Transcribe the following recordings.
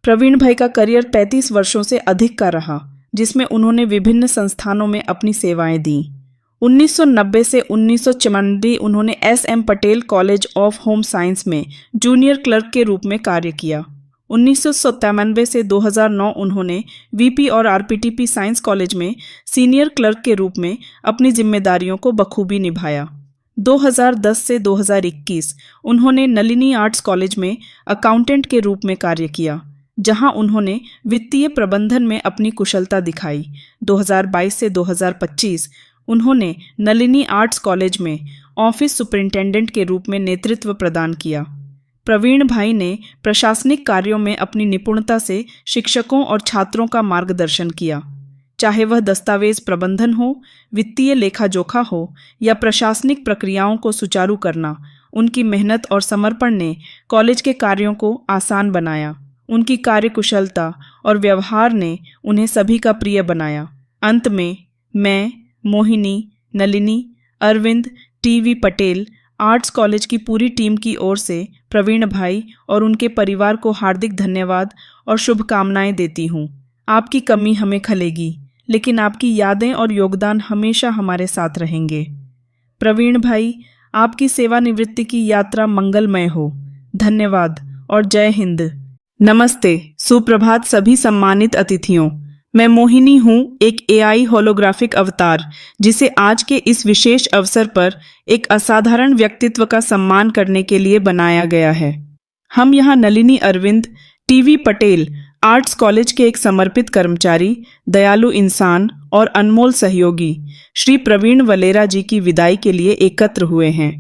प्रवीण भाई का करियर 35 वर्षों से अधिक का रहा, जिसमें उन्होंने विभिन्न संस्थानों में अपनी सेवाएं दी। 1990 से 1994 उन्होंने SM. Patel college of home science में जूनियर क्लर्क के रूप में कार्य किया। 1997 से 2009 उन्होंने वीपी और आरपीटीपी साइंस कॉलेज में सीनियर क्लर्क के रूप में अपनी जिम्मेदारियों को बखूबी निभाया। 2010 से 2021 उन्होंने नलिनी आर्ट्स कॉलेज में अकाउंटेंट के रूप में कार्य किया, जहां उन्होंने वित्तीय प्रबंधन में अपनी कुशलता दिखाई। 2022 से 2025 उन्होंने नलिनी आर्ट्स कॉलेज में ऑफिस सुपरिंटेंडेंट के रूप में नेतृत्व प्रदान किया। प्रवीण भाई ने प्रशासनिक कार्यों में अपनी निपुणता से शिक्षकों और छात्रों का मार्गदर्शन किया, चाहे वह दस्तावेज प्रबंधन हो, वित्तीय लेखा जोखा हो या प्रशासनिक प्रक्रियाओं को सुचारू करना। उनकी मेहनत और समर्पण ने कॉलेज के कार्यों को आसान बनाया। उनकी कार्यकुशलता और व्यवहार ने उन्हें सभी का प्रिय बनाया। अंत में मैं, Mohini, Nalini, Arvind, T V Patel, arts college की पूरी टीम की ओर से प्रवीण भाई और उनके परिवार को हार्दिक धन्यवाद और शुभकामनाएं देती हूँ। आपकी कमी हमें खलेगी, लेकिन आपकी यादें और योगदान हमेशा हमारे साथ रहेंगे। प्रवीण भाई, आपकी सेवानिवृत्ति की यात्रा मंगलमय हो। धन्यवाद और जय हिंद। नमस्ते, सुप्रभात सभी सम्मानित अतिथियों। मैं मोहिनी हूँ, एक एआई होलोग्राफिक अवतार, जिसे आज के इस विशेष अवसर पर एक असाधारण व्यक्तित्व का सम्मान करने के लिए बनाया गया है। हम यहाँ Nalini Arvind, T V Patel, arts college के एक समर्पित कर्मचारी, दयालु इंसान और अनमोल सहयोगी श्री प्रवीण वलेरा जी की विदाई के लिए एकत्र हुए हैं।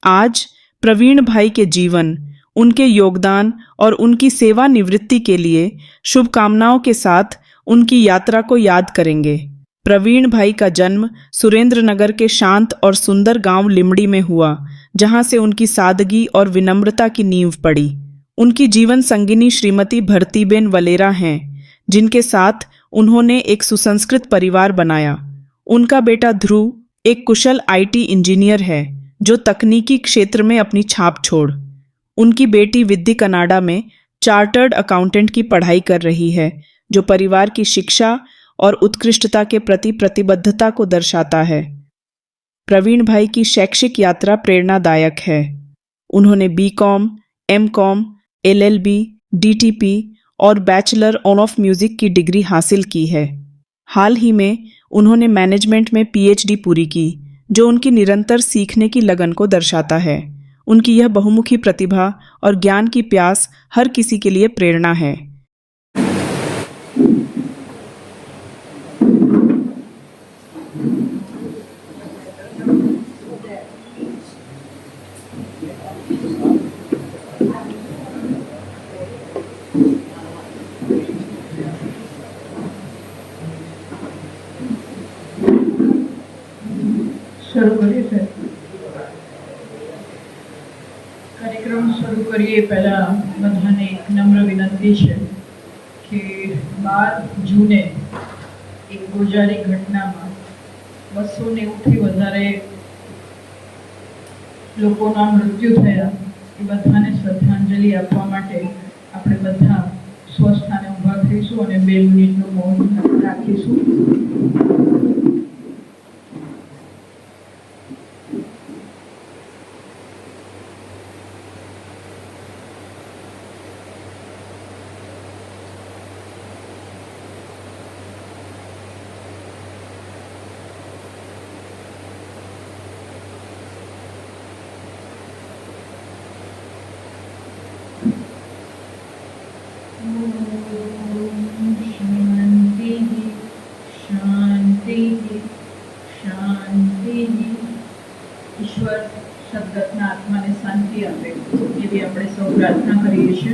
आज प्रवीण भाई के जीवन, उनके योगदान और उनकी सेवानिवृत्ति के लिए शुभकामनाओं के साथ उनकी यात्रा को याद करेंगे। प्रवीण भाई का जन्म सुरेंद्रनगर के शांत और सुंदर गांव लिमड़ी में हुआ, जहां से उनकी सादगी और विनम्रता की नींव पड़ी। उनकी जीवन संगिनी श्रीमती भरतीबेन वलेरा हैं, जिनके साथ उन्होंने एक सुसंस्कृत परिवार बनाया। उनका बेटा ध्रुव एक कुशल आईटी इंजीनियर है, जो तकनीकी क्षेत्र में अपनी छाप छोड़। उनकी बेटी विद्धि कनाडा में चार्टर्ड अकाउंटेंट की पढ़ाई कर रही है, जो परिवार की शिक्षा और उत्कृष्टता के प्रति प्रतिबद्धता को दर्शाता है। प्रवीण भाई की शैक्षिक यात्रा प्रेरणादायक है। उन्होंने बीकॉम, एमकॉम, एलएलबी, डीटीपी और बैचलर ऑफ म्यूजिक की डिग्री हासिल की है। हाल ही में उन्होंने मैनेजमेंट में पीएचडी पूरी की, जो उनकी निरंतर सीखने की लगन को दर्शाता है। उनकी यह बहुमुखी प्रतिभा और ज्ञान की प्यास हर किसी के लिए प्रेरणा है। કાર્યક્રમ શરૂ કરીએ પહેલાં બધાને એક નમ્ર વિનંતી છે કે 12 જૂને એક ગોજારી ઘટનામાં 290થી વધારે લોકોના મૃત્યુ થયા। એ બધાને શ્રદ્ધાંજલિ આપવા માટે આપણે બધા સ્વસ્થાને ઊભા થઈશું અને 2 મિનિટનું મૌન રાખીશું। ईश्वर सद्गतના આત્માને શાંતિ આપે એવી આપણે સૌ પ્રાર્થના કરીએ છીએ।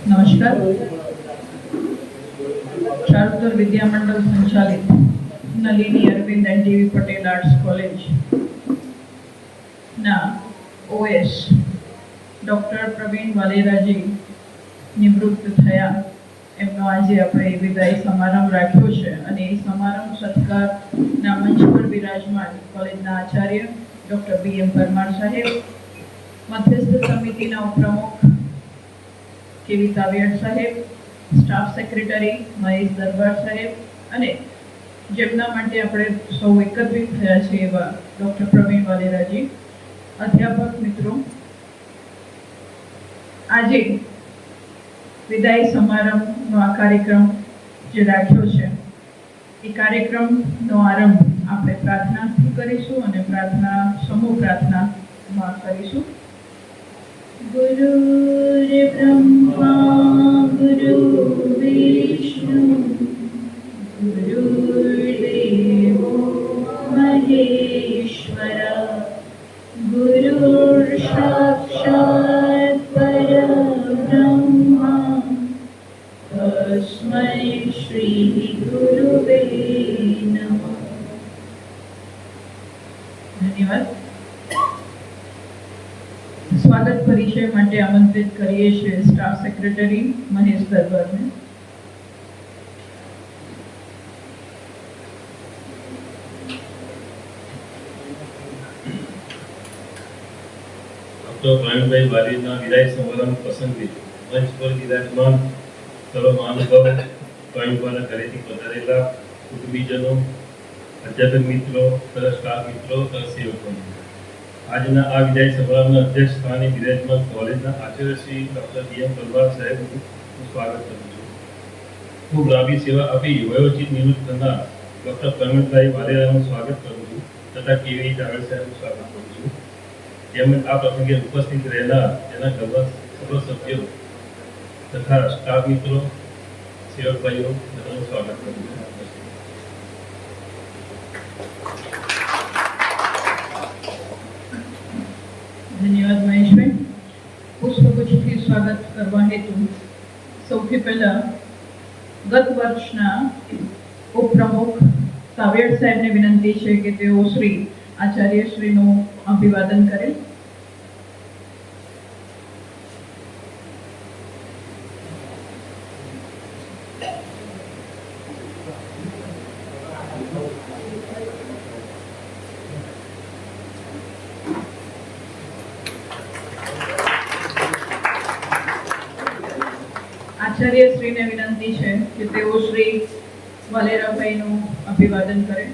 નમસ્કાર। ચારુતર વિદ્યામંડળ સંચાલિત Nalini Arvind and T V Patel arts college ના ઓએસ ડૉક્ટર પ્રવીણ વાલેરાજી નિવૃત્ત થયા એમનો આજે આપણે વિદાય સમારંભ રાખ્યો છે અને એ સમારંભ સત્કારના મંચ પર બિરાજમાન કોલેજના આચાર્ય ડૉક્ટર BM પરમાર સાહેબ, મધ્યસ્થ સમિતિના ઉપપ્રમુખ KV તાવિયાડ સાહેબ, સ્ટાફ સેક્રેટરી મહેશ દરબાર સાહેબ અને જેમના માટે આપણે સૌ એકત્રિત થયા છે એવા ડૉક્ટર પ્રવીણ વાલેરાજી, અધ્યાપક મિત્રો, આજે વિદાય સમારંભનો આ કાર્યક્રમ જે રાખ્યો છે એ કાર્યક્રમનો આરંભ આપણે પ્રાર્થનાથી કરીશું અને સમૂહ પ્રાર્થનામાં કરીશું. ગુરુર્બ્રહ્મા ગુરુર્વિષ્ણુ ગુરુર્દેવો મહેશ્વર ગુરુર સાક્ષાત પરબ્રહ્મા તસ્મૈ શ્રી ગુરુવે નમઃ. ધન્યવાદ. સ્વાગત પરિચય માટે આમંત્રિત કરીએ છીએ સ્ટાફ સેક્રેટરી મહેશ દરબારને. ડૉક્ટર પ્રવીણભાઈ વાલીના વિદાય સમારંભ પ્રસંગે મંચ પર બિરાજમાન સર્વ મહાનુભાવો, પ્રવીણભાઈના ઘરેથી પધારેલા કુટુંબીજનો, અધ્યાપક મિત્રો, સ્ટાફ મિત્રો, સેવકો, આજના આ વિદાય સમારંભના અધ્યક્ષ સ્થાને બિરાજમાન કોલેજના આચાર્ય શ્રી ડૉક્ટર BM પરમાર સાહેબનું હું સ્વાગત કરું છું. ખૂબ લાંબી સેવા આપી વયોચિત નિવૃત્ત થનાર ડૉક્ટર પ્રવીણભાઈ વાલેરાનું સ્વાગત કરું છું તથા KV તાવિયાડ સાહેબનું સ્વાગત કરું છું. તેમજ આ પ્રસંગે ઉપસ્થિત રહેલા તેના સર્વ સભ્યો તથા સ્ટાફ મિત્રો, સેવક ભાઈઓ બધાનું સ્વાગત કરું છું. ધન્યવાદ મહેશભાઈ. પુષ્પગુચ્છથી સ્વાગત કરવા હેતુ સૌથી પહેલા ગત વર્ષના ઉપપ્રમુખ તાવિયાડ સાહેબને વિનંતી છે કે તેઓ શ્રી આચાર્ય શ્રીનું અભિવાદન કરે. આચાર્ય શ્રીને વિનંતી છે કે તેઓ શ્રી વાલેરાભાઈનું અભિવાદન કરે.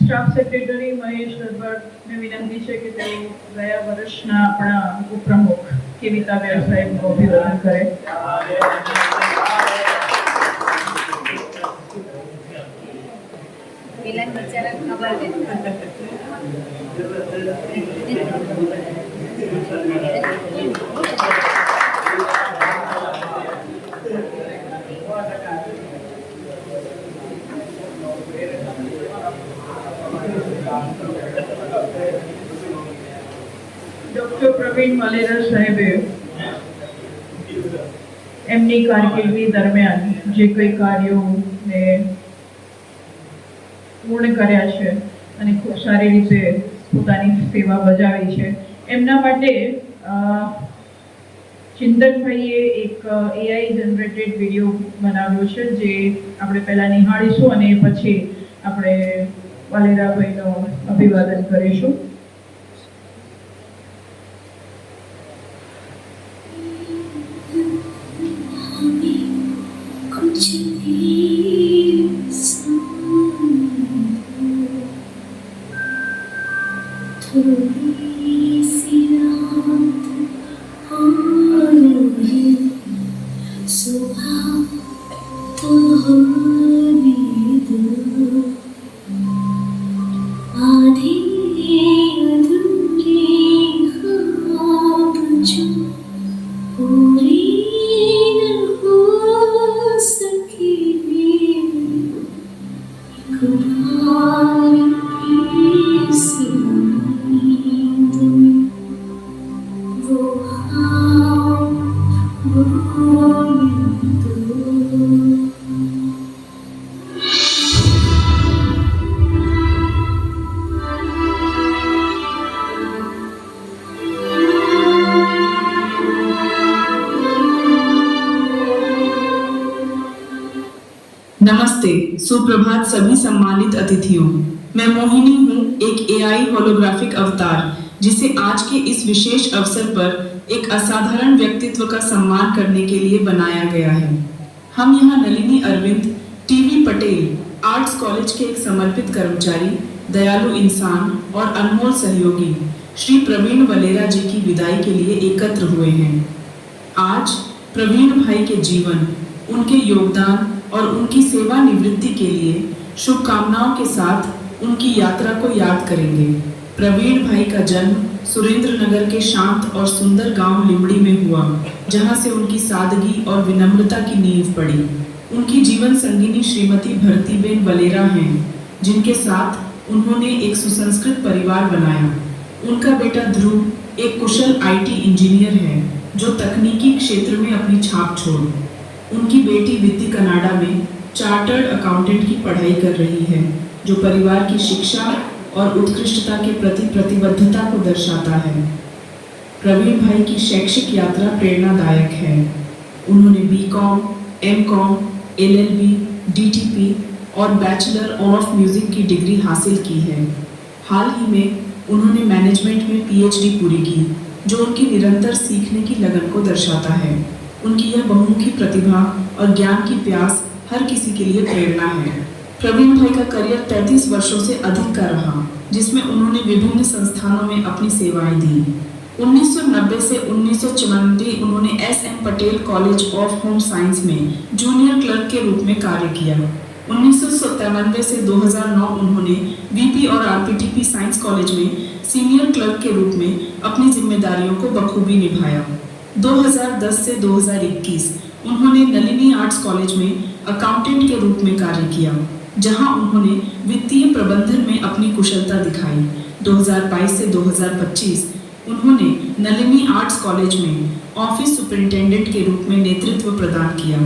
સ્ટાફ સેક્રેટરી મહેશ દરબારને વિનંતી છે કે તેઓ ગયા વર્ષના આપણા ઉપપ્રમુખ KV તાવિયાડ સાહેબનું અભિવાદન કરે. ડૉક્ટર પ્રવીણ વાલેરા સાહેબે એમની કારકિર્દી દરમિયાન જે કોઈ કાર્યોને પૂર્ણ કર્યા છે અને ખૂબ સારી રીતે પોતાની સેવા બજાવી છે, એમના માટે ચિંતનભાઈએ એક AI જનરેટેડ વિડીયો બનાવ્યો છે જે આપણે પહેલાં નિહાળીશું અને પછી આપણે વાલેરાભાઈનું અભિવાદન કરીશું. Oh नमस्ते, सुप्रभात सभी सम्मानित अतिथियों। मैं मोहिनी हूँ, एक एआई होलोग्राफिक अवतार जिसे आज के इस विशेष अवसर पर एक असाधारण व्यक्तित्व का सम्मान करने के लिए बनाया गया है। हम यहाँ Nalini Arvind, T V Patel arts college के एक समर्पित कर्मचारी, दयालु इंसान और अनमोल सहयोगी श्री प्रवीण वलेरा जी की विदाई के लिए एकत्र हुए हैं। आज प्रवीण भाई के जीवन, उनके योगदान और उनकी सेवानिवृत्ति के लिए शुभकामनाओं के साथ उनकी यात्रा को याद करेंगे। प्रवीण भाई का जन्म सुरेंद्र नगर के शांत और सुंदर गांव लिमड़ी में हुआ, जहां से उनकी सादगी और विनम्रता की नींव पड़ी। उनकी जीवन संगिनी श्रीमती भरतीबेन वलेरा हैं, जिनके साथ उन्होंने एक सुसंस्कृत परिवार बनाया। उनका बेटा ध्रुव एक कुशल आईटी इंजीनियर है, जो तकनीकी क्षेत्र में अपनी छाप छोड़। उनकी बेटी वित्ती कनाडा में चार्टर्ड अकाउंटेंट की पढ़ाई कर रही है, जो परिवार की शिक्षा और उत्कृष्टता के प्रति प्रतिबद्धता को दर्शाता है। प्रवीण भाई की शैक्षिक यात्रा प्रेरणादायक है। उन्होंने बीकॉम, एमकॉम, एलएलबी, डीटीपी और बैचलर ऑफ म्यूजिक की डिग्री हासिल की है। हाल ही में उन्होंने मैनेजमेंट में पीएचडी पूरी की, जो उनकी निरंतर सीखने की लगन को दर्शाता है। उनकी यह बहुमुखी प्रतिभा और ज्ञान की प्यास हर किसी के लिए प्रेरणा है। प्रवीण भाई का करियर 33 वर्षों से अधिक का रहा, जिसमें उन्होंने विभिन्न संस्थानों में अपनी सेवाएं दी। 1990 से 1994 उन्होंने S M Patel college of home science में जूनियर क्लर्क के रूप में कार्य किया। 1997 से 2009 उन्होंने वीपी और आरपीटीपी साइंस कॉलेज में सीनियर क्लर्क के रूप में अपनी जिम्मेदारियों को बखूबी निभाया। 2010 से 2021 उन्होंने नलिनी आर्ट्स कॉलेज में अकाउंटेंट के रूप में कार्य किया, जहां उन्होंने वित्तीय प्रबंधन में अपनी कुशलता दिखाई। 2022 से 2025 उन्होंने नलिनी आर्ट्स कॉलेज में ऑफिस सुपरिंटेंडेंट के रूप में नेतृत्व प्रदान किया।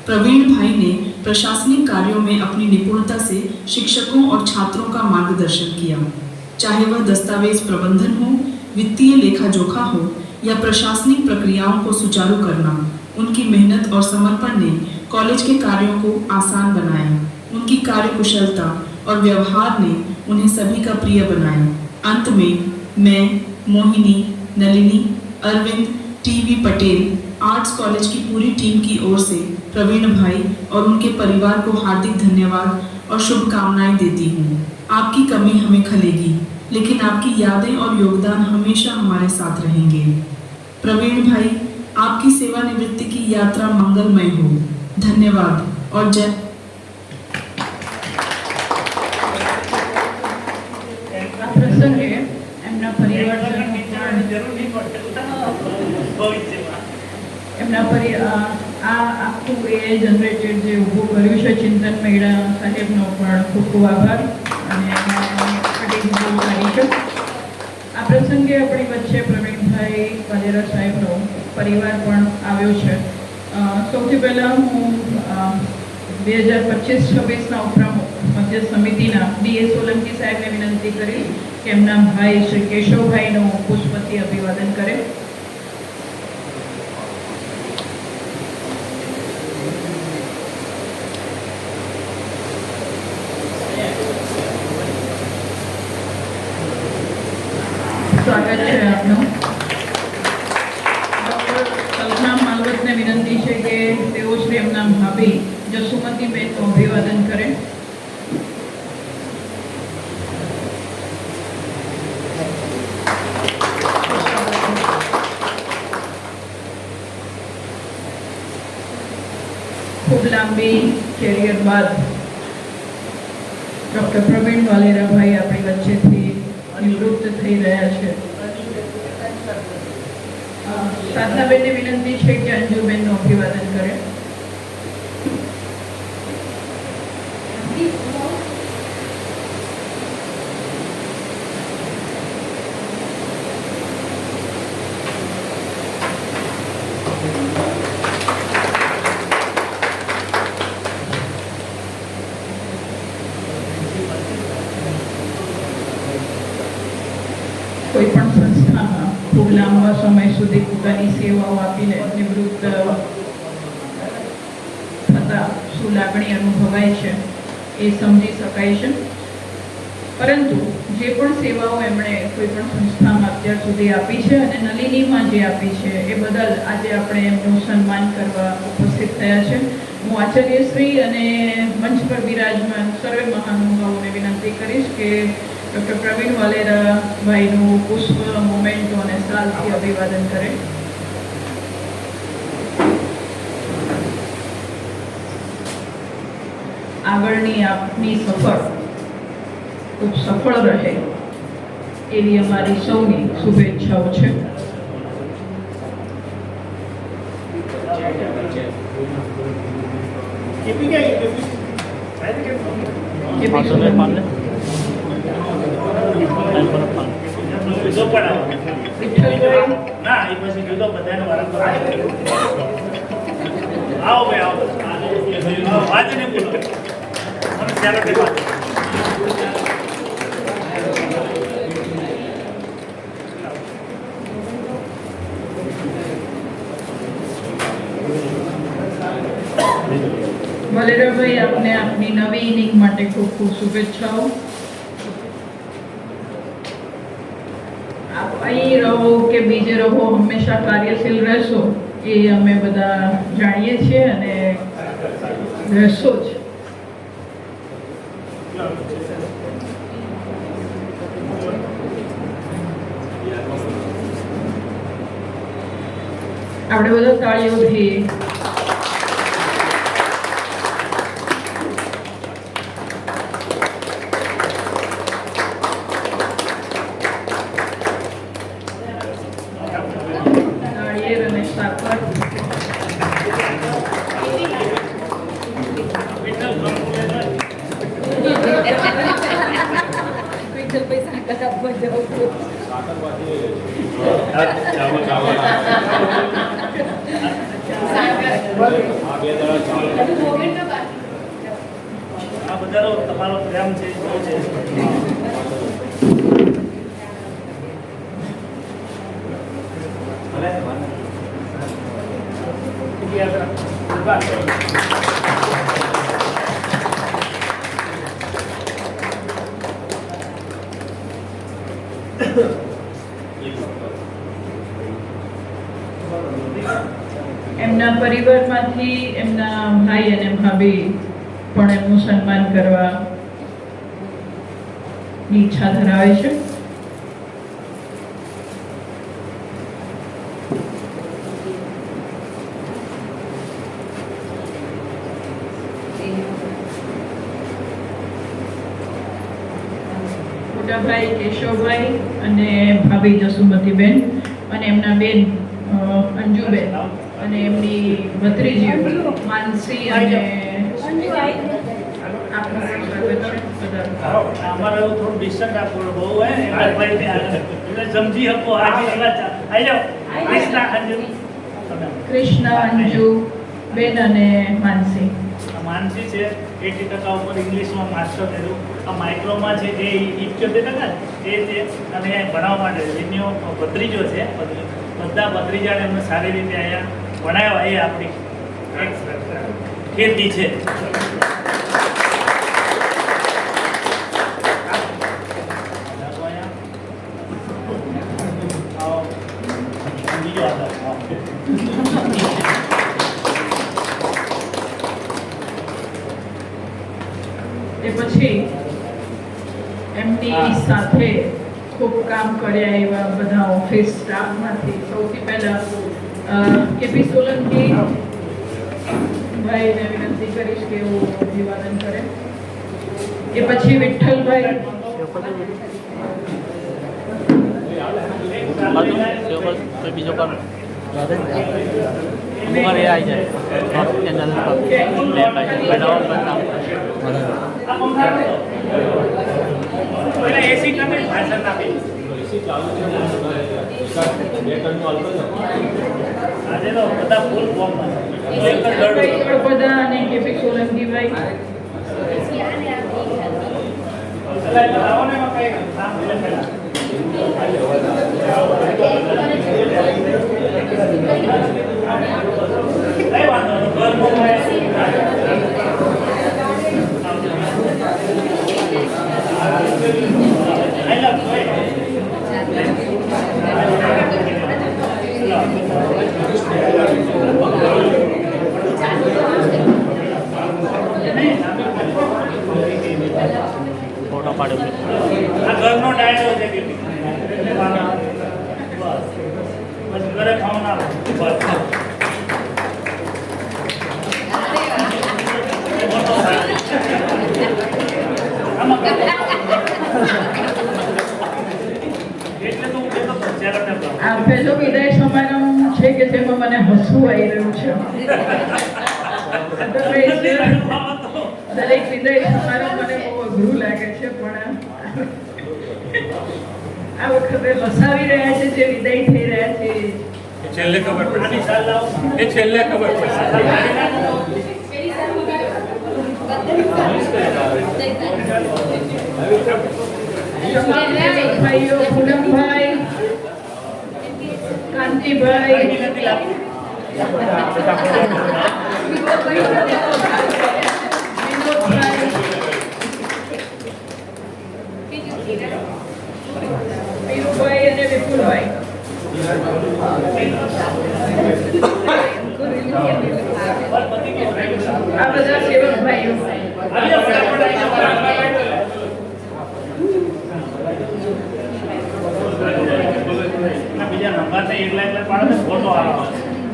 प्रवीण भाई ने प्रशासनिक कार्यों में अपनी निपुणता से शिक्षकों और छात्रों का मार्गदर्शन किया, चाहे वह दस्तावेज प्रबंधन हो, वित्तीय लेखा जोखा हो या प्रशासनिक प्रक्रियाओं को सुचारू करना। उनकी मेहनत और समर्पण ने कॉलेज के कार्यों को आसान बनाया। उनकी कार्यकुशलता और व्यवहार ने उन्हें सभी का प्रिय बनाया। अंत में मैं Mohini, Nalini, Arvind, T V Patel arts college की पूरी टीम की ओर से प्रवीण भाई और उनके परिवार को हार्दिक धन्यवाद और शुभकामनाएं देती हूँ। आपकी कमी हमें खलेगी, लेकिन आपकी यादें और योगदान हमेशा हमारे साथ रहेंगे। प्रवीण भाई, आपकी सेवानिवृत्ति की यात्रा मंगलमय हो। धन्यवाद और जय। પ્રસંગે એમના પરિવારજનો એમના આ આખું એ જનરેટેડ જે ઊભું કર્યું છે ચિંતન મેળા સાહેબનો પણ ખૂબ ખૂબ આભાર અને આ પ્રસંગે આપણી વચ્ચે પ્રવીણભાઈ વલેરા સાહેબનો પરિવાર પણ આવ્યો છે। સૌથી પહેલાં હું 2025-26ના ઉપરાંત મધ્ય સમિતિના ડીએ સોલંકી સાહેબને વિનંતી કરી કે એમના ભાઈ શ્રી કેશવભાઈનું પુષ્પથી અભિવાદન કરે। સ્વાગત છે આપનું। ડૉક્ટર કલ્પના માલવતને વિનંતી છે કે તેઓ શ્રી એમના ભાભી જસુમતીબેનનું અભિવાદન કરે। ખૂબ લાંબી કેરિયર બાદ ડૉક્ટર પ્રવીણ વાલેરાભાઈ આપણી વચ્ચેથી નિવૃત્ત થઈ રહ્યા છે। સાધનાબેનને વિનંતી છે કે અંજુબેનનું અભિવાદન કરે। કોઈ પણ સંસ્થામાં ખૂબ લાંબા સમય સુધી પોતાની સેવાઓ આપીને નિવૃત્ત થતા શું લાગણી અનુભવાય છે એ સમજી શકાય છે. પરંતુ જે પણ સેવાઓ એમણે કોઈ પણ સંસ્થામાં અત્યાર સુધી આપી છે અને નલિનીમાં જે આપી છે એ બદલ આજે આપણે એમનું સન્માન કરવા ઉપસ્થિત થયા છે. હું આચાર્યશ્રી અને મંચ પર બિરાજમાન સર્વે મહાનુભાવોને વિનંતી કરીશ કે ડૉક્ટર પ્રવીણ વાલેરા ભાઈનું પુષ્પ મોમેન્ટો અને સાલથી અભિવાદન કરે. આગળની આપની સફર ખૂબ સફળ રહે એવી અમારી સૌની શુભેચ્છાઓ છે. વલેરાભાઈ, આપને આપની નવી ઇનિંગ માટે ખૂબ ખૂબ શુભેચ્છાઓ. આપ અહીં રહો કે બીજે રહો, હંમેશા કાર્યશીલ રહેશો એ અમે બધા જાણીએ છીએ અને રહેશો જ. આપણે બધા તાળીઓથી તમારો પ્રેમ છે એમના પરિવારમાંથી એમના ભાઈ અને ભાભી પણ એમનું સન્માન કરવાની ઈચ્છા ધરાવે છે. મોટાભાઈ કેશવભાઈ અને ભાભી જસુમતીબેન અને એમના બેન અંજુબેન અને એમની ભત્રીજી માનસી અને અમારે એવું થોડું ડિસ્ટન્સ આપવું બહુ હે એટલે સમજી શકો. આજે આવી જાઓ કૃષ્ણ, અંજુ બેન અને માનસી. માનસી છે 80% ઉપર ઇંગ્લિશમાં માસ્ટર કર્યું. આ માઇક્રોમાં છે એ 78% એ છે અને ભણાવવા માટે જેમનો ભત્રીજો છે બધા ભત્રીજાને એમને સારી રીતે અહીંયા ભણાવ્યા. એ આપણી ખેતી છે. એ પછી એમની સાથે ખૂબ કામ કર્યા એવા બધા ઓફિસ સ્ટાફમાંથી સૌથી પહેલા કેપી સોલંકી ભાઈને વિનંતી કરીશ કે એવું અભિવાદન કરે. એ પછી વિઠ્ઠલભાઈ, બીજો કામ ઉપર એ આવી જાય ચેનલ પર એસી તમે ભાષણ નાખી આજે તો બધા ફૂલ ફોર્મમાં બધા અને કેપી સોલંકીભાઈ ફોટો પાડ્યો છે. આ ઘરનો ડાયરો છે કે બસ બસ ઘરે ખાવાના બસ એટલે તો હું કહેતો હતો, જ્યારે આ પહેલો વિદાય સમારંભ છે કે જેમાં મને હસવું આવી રહ્યું છે. દરેક વિદાય સમારંભ મને બહુ અઘરું લાગે છે, પણ આ વખતે હસાવી રહ્યા છે જે વિદાય થઈ રહ્યા છે. છેલ્લે ખબર આની સાલ લાવો. પડશે એ છેલ્લે ખબર પડશે તમામ ભાઈઓ પૂનમભાઈ, કાંતિભાઈ, વિનોદભાઈ, વીરુભાઈ અને વિપુલભાઈ. આ બધા સેવક ભાઈઓ. બીજા નંબર ને એકલા એકલા પાડો ને ફોટો આવો.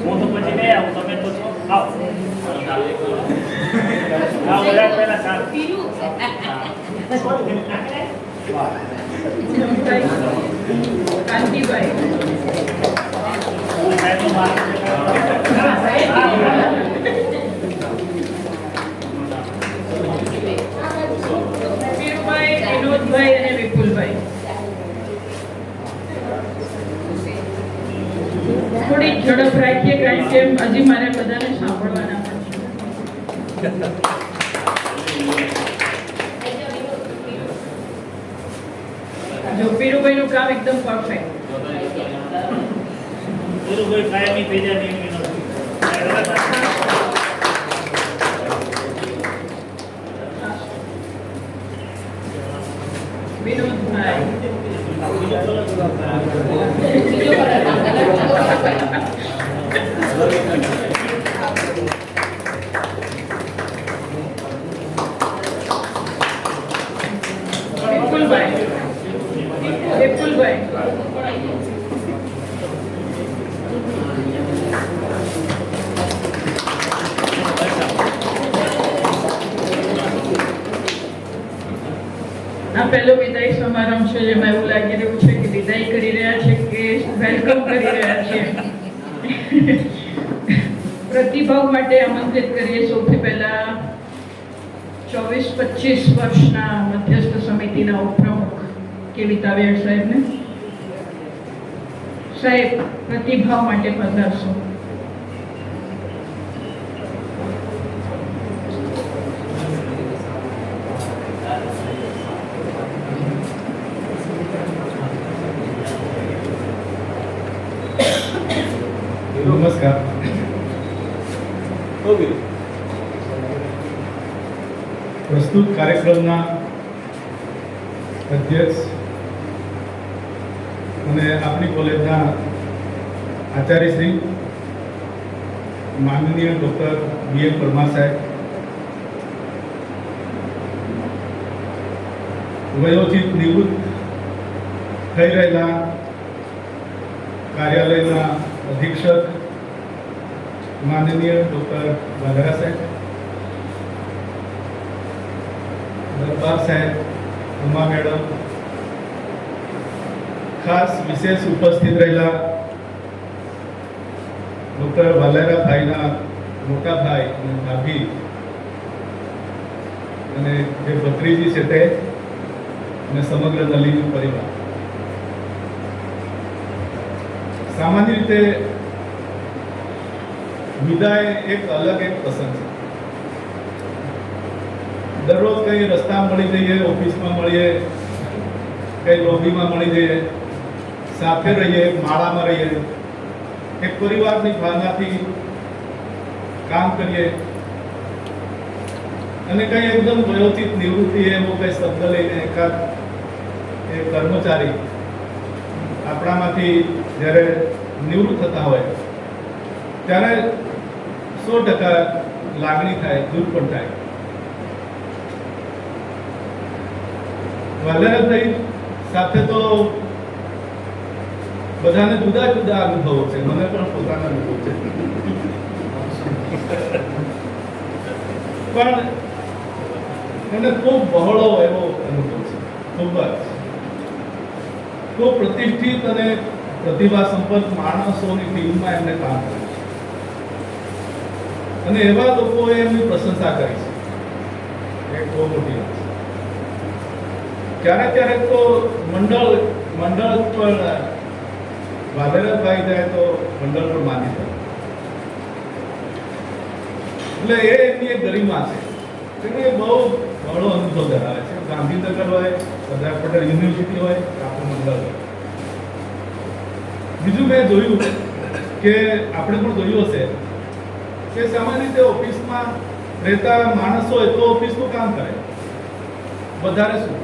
હું તો પછી નહીં આવું, તમે તો છો. આવો આવો ઓલા પહેલા સારું કાંતિભાઈ, વીરુભાઈ, વિનોદભાઈ અને વિપુલભાઈ. થોડી ઝડપ રાખીએ કારણ કે હજી મારે બધાને સાંભળવાના પણ છે. જો પીરુભાઈ નું કામ એકદમ પરફેક્ટ. કોઈ કાયમી થઈ જાય નહીં વિનોદભાઈ, વિપુલભાઈ, વિપુલભાઈ, આ પહેલો વિદાય સમારંભ છે જેમાં એવું લાગી રહ્યું છે કે વિદાય કરી રહ્યા છે કે વેલકમ કરી રહ્યા છે. પ્રતિભાવ માટે આમંત્રિત કરીએ સૌથી પહેલા 24-25 વર્ષના મધ્યસ્થ સમિતિના ઉપપ્રમુખ કેવિતા વેડ સાહેબને. સાહેબ પ્રતિભાવ માટે પધારશો. નમસ્કાર. પ્રસ્તુત કાર્યક્રમના અધ્યક્ષ અને આપણી કોલેજના આચાર્ય શ્રી માનનીય ડૉક્ટર B.M. પરમાર સાહેબ, વયોજિત નિવૃત્ત થઈ રહેલા કાર્યાલયના અધિક્ષક માનનીય ડૉક્ટર વાઘરા સાહેબ, દરબાર સાહેબ, ઉમા મેડમ, ખાસ વિશેષ ઉપસ્થિત રહેલા ડૉક્ટર વાલેરા ભાઈના મોટા ભાઈ અને ભાભી અને જે ભત્રીજી છે તે અને સમગ્ર નલિની પરિવાર. સામાન્ય રીતે વિદાય એક અલગ એક પ્રસંગ છે. દરરોજ કઈ રસ્તા મળી જઈએ, ઓફિસમાં મળીએ, કઈ લોબીમાં મળી જઈએ, સાથે રહીએ, માળામાં રહીએ, એક પરિવારની ભાવનાથી કામ કરીએ. અને કંઈ એકદમ વયોચિત નિવૃત્તિ એવો કંઈ શબ્દ લઈને એકાદ એ કર્મચારી આપણામાંથી જ્યારે નિવૃત્ત થતા હોય ત્યારે 100% લાગણી થાય, દુઃખ પણ થાય. વાલેરાભાઈ સાથે તો બધાને જુદા જુદા અનુભવો છે, મને પણ પોતાના અનુભવ છે. પણ એને ખૂબ બહોળો એવો અનુભવ છે, ખૂબ પ્રતિષ્ઠિત અને પ્રતિભા સંપન્ન માણસોની ટીમમાં એમને કામ કર્યું છે અને એવા લોકોએ એમની પ્રશંસા કરી છે. એ બહુ મોટી વાત છે. ક્યારેક ક્યારેક તો મંડળ પણ વાલેરાભાઈ જાય તો મંડળ પણ માની જાય. એટલે એ એમની એક ગરિમા છે. એ બહુ બહોળો અનુભવ ધરાવે છે. ગાંધીનગર હોય, સરદાર પટેલ યુનિવર્સિટી હોય, આપણું મંડળ હોય. બીજું મેં જોયું કે આપણે પણ જોયું હશે કે સામાન્ય રીતે ઓફિસમાં રહેતા માણસ હોય તો ઓફિસનું કામ કરે, વધારે શું.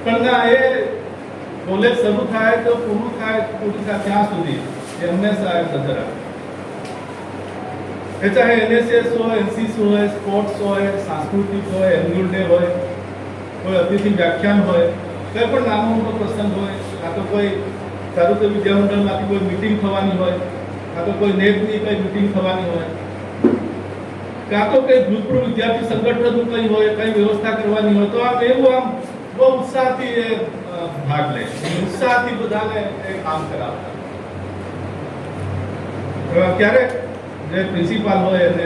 પણ ના, એ કોલેજ શરૂ થાય તો પૂરું થાય ત્યાં સુધી એ હંમેશા નજર આવે. એ ચાહે NSS હોય, NCC હોય, સ્પોર્ટ્સ હોય, સાંસ્કૃતિક હોય, એન્યુઅલ ડે હોય, કોઈ અતિથિ વ્યાખ્યાન હોય, કંઈ પણ નાનો મોટો પ્રસંગ હોય, કાં તો કોઈ ચારુત્ય વિદ્યામંડળમાંથી કોઈ મિટિંગ થવાની હોય, કાં તો કોઈ નેટની કંઈ મિટિંગ થવાની હોય, કાં તો કંઈ ભૂતપૂર્વ વિદ્યાર્થી સંગઠનનું કંઈ હોય, કંઈ વ્યવસ્થા કરવાની હોય, તો આમ એવું આમ બહુ ઉત્સાહથી એ ભાગ લે, ઉત્સાહથી બધાને એ કામ કરાવતા. ક્યારેક જે પ્રિન્સિપાલ હોય અને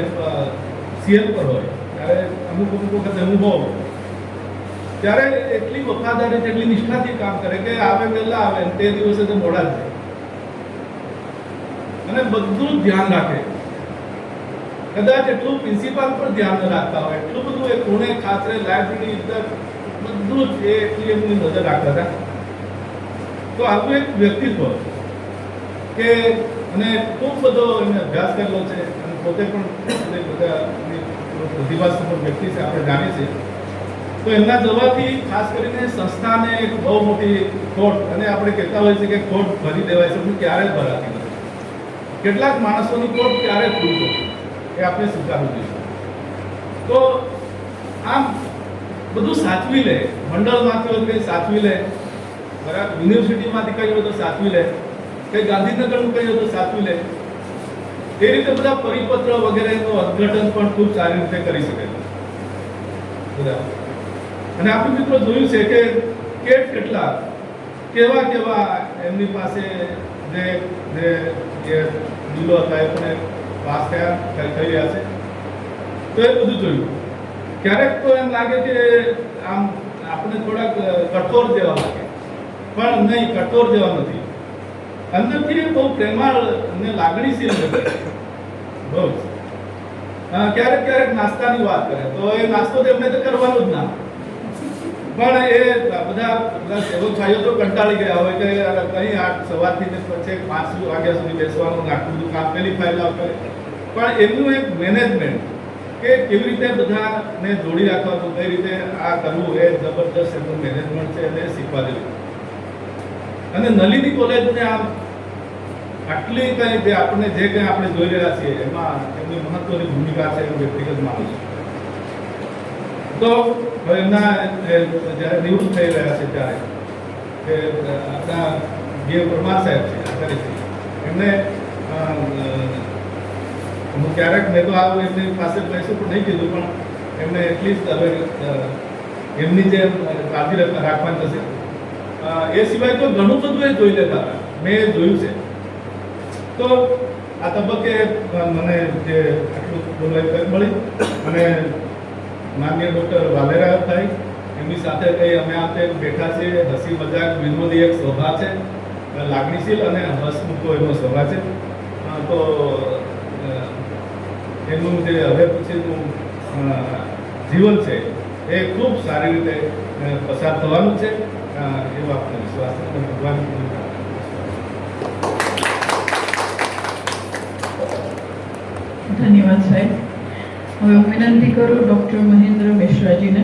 CM પર હોય ત્યારે અમુક વખતે હું હોઉં ત્યારે એટલી વફાદારી, એટલી નિષ્ઠાથી કામ કરે કે આવે પહેલા આવે તે દિવસે તો મોડા જ જાય અને બધું ધ્યાન રાખે. કદાચ એટલું પ્રિન્સિપાલ પર ધ્યાન ન રાખતા હોય એટલું બધું એ કોણે ખાતરે લાઇબ્રેરી બધું જ એ એટલી એમની નજર રાખતા હતા. તો આવું એક વ્યક્તિત્વ કે અને ખૂબ બધો એને અભ્યાસ કરેલો છે અને પોતે પણ બધા પ્રતિભાસંપન્ન વ્યક્તિ છે, આપણે જાણીએ છીએ. તો એમના જવાથી ખાસ કરીને સંસ્થાને એક બહુ મોટી ખોટ, અને આપણે કહેતા હોઈએ છીએ કે ખોટ ભરી દેવાય છે, પણ ક્યારેય ભરાતી નથી. કેટલાક માણસોની ખોટ ક્યારે પૂરી થતી એ આપણે સ્વીકારવું જોઈએ. તો આમ બધું સાચવી લે, મંડળમાંથી હોય કંઈ સાચવી લે, બરાબર, યુનિવર્સિટીમાંથી કંઈ હોય તો સાચવી લે, કંઈ ગાંધીનગરનું કંઈ હોય તો સાચવી લે. એ રીતે બધા પરિપત્ર વગેરેનું અર્થઘટન પણ ખૂબ સારી રીતે કરી શકે છે. બરાબર. અને આપણે મિત્રો જોયું છે કે કેવા એમની પાસે જે બિલો હતા એ પણ પાસ થઈ રહ્યા છે. તો એ બધું જોયું. ક્યારેક તો એમ લાગે કે આમ આપણે થોડાક કઠોર જેવા લાગે, પણ નહીં, કઠોર જેવા નથી. અંદરથી બહુ પ્રેમાળ અને લાગણીશીલ છે બહુ જ. ક્યારેક નાસ્તાની વાત કરે તો એ નાસ્તો તો એમને તો કરવાનો જ ના, પણ એ બધા સેવક ભાઈઓ તો કંટાળી ગયા હોય કે કંઈ 8 સવારથી પછી 5 વાગ્યા સુધી બેસવાનું, આટલું બધું કામ, પેલી ફાઇલ આવ કરે. પણ એમનું એક મેનેજમેન્ટ કે કેવી રીતે બધાને જોડી રાખવાનું, કઈ રીતે આ કરવું, એ જબરદસ્ત એમનું મેનેજમેન્ટ છે, એને શીખવા જેવું. અને નલિની કોલેજને આમ આટલી કંઈ જે આપણે જોઈ રહ્યા છીએ એમાં એમની મહત્વની ભૂમિકા છે એવું વ્યક્તિગત માનું છું. તો હવે એમના જ્યારે નિવૃત્ત થઈ રહ્યા છે ત્યારે કે આપણા જે પરમાર સાહેબ છે આચાર્યશ્રી, એમને હું ક્યારેક મેં તો આવું એમની પાસે પૈસું પણ નહીં કીધું, પણ એમને એટલીસ્ટ હવે એમની જે કાળજી રાખવાની થશે. એ સિવાય તો ઘણું બધું એ જોઈ લેતા હતા, મેં એ જોયું છે. તો આ તબક્કે મને જે આટલું બોલવાની તક મળી અને માનનીય ડૉક્ટર વાલેરાભાઈ એમની સાથે કંઈ અમે આપણે બેઠા છીએ, હસી મજાક વિનોદી એક સ્વભાવ છે, લાગણીશીલ અને હસમુખો એનો સ્વભાવ છે. તો એમનું જે હવે પછીનું જીવન છે એ ખૂબ સારી રીતે પસાર થવાનું છે એવો આપણને વિશ્વાસ છે. ભગવાન ધન્યવાદ સાહેબ. હવે હું વિનંતી કરું ડૉક્ટર મહેન્દ્ર મિશ્રાજીને.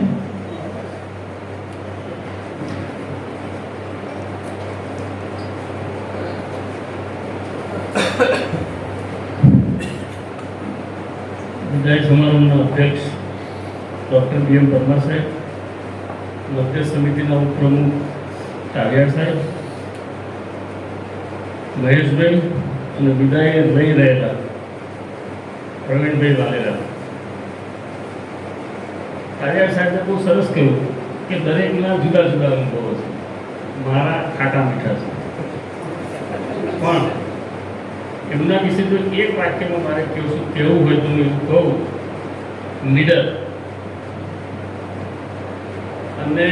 વિદાય સમારંભના અધ્યક્ષ ડૉક્ટર બી એમ પરમાર સાહેબ, મધ્યસ્થ સમિતિના ઉપપ્રમુખ કાવ્યા સાહેબ, મહેશભાઈ અને વિદાય લઈ રહેલા પ્રવીણભાઈ વાલેરા. કાવ્યા સાહેબે બહુ સરસ કહ્યું કે દરેકના જુદા જુદા અનુભવો છે. મારા ખાટા મીઠા છે, પણ એમના વિશે જો એક વાક્યમાં મારે કહેવું હોય તો હું એવું કહું, નીડર. અને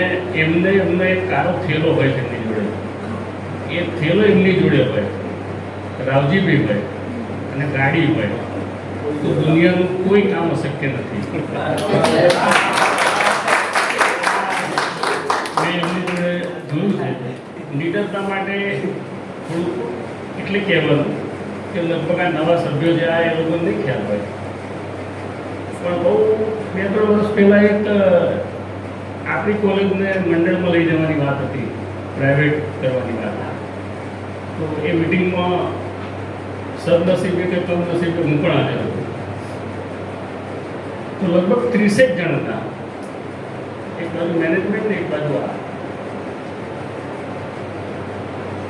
એમને એક કાળો થેલો હોય છે એમની જોડે, એ થેલો એમની જોડે હોય, રાવજીભાઈ હોય અને ગાડી હોય, તો દુનિયાનું કોઈ કામ અશક્ય નથી. મેં એમની જોડે જોયું છે. નીડરતા માટે થોડું એટલે કહેવાનું કે લગભગ આ નવા સભ્યો જે આ એ લોકોને નહીં ખ્યાલ હોય, પણ બહુ 2-3 વર્ષ પહેલાં એક આપણી કોલેજને મંડળમાં લઈ જવાની વાત હતી, પ્રાઇવેટ કરવાની વાત. તો એ મિટિંગમાં સદનસીબે કે કમનસીબે હું પણ હાજર હતો. તો લગભગ 30 જણ હતા, એક બાજુ મેનેજમેન્ટ ને એક બાજુ આ.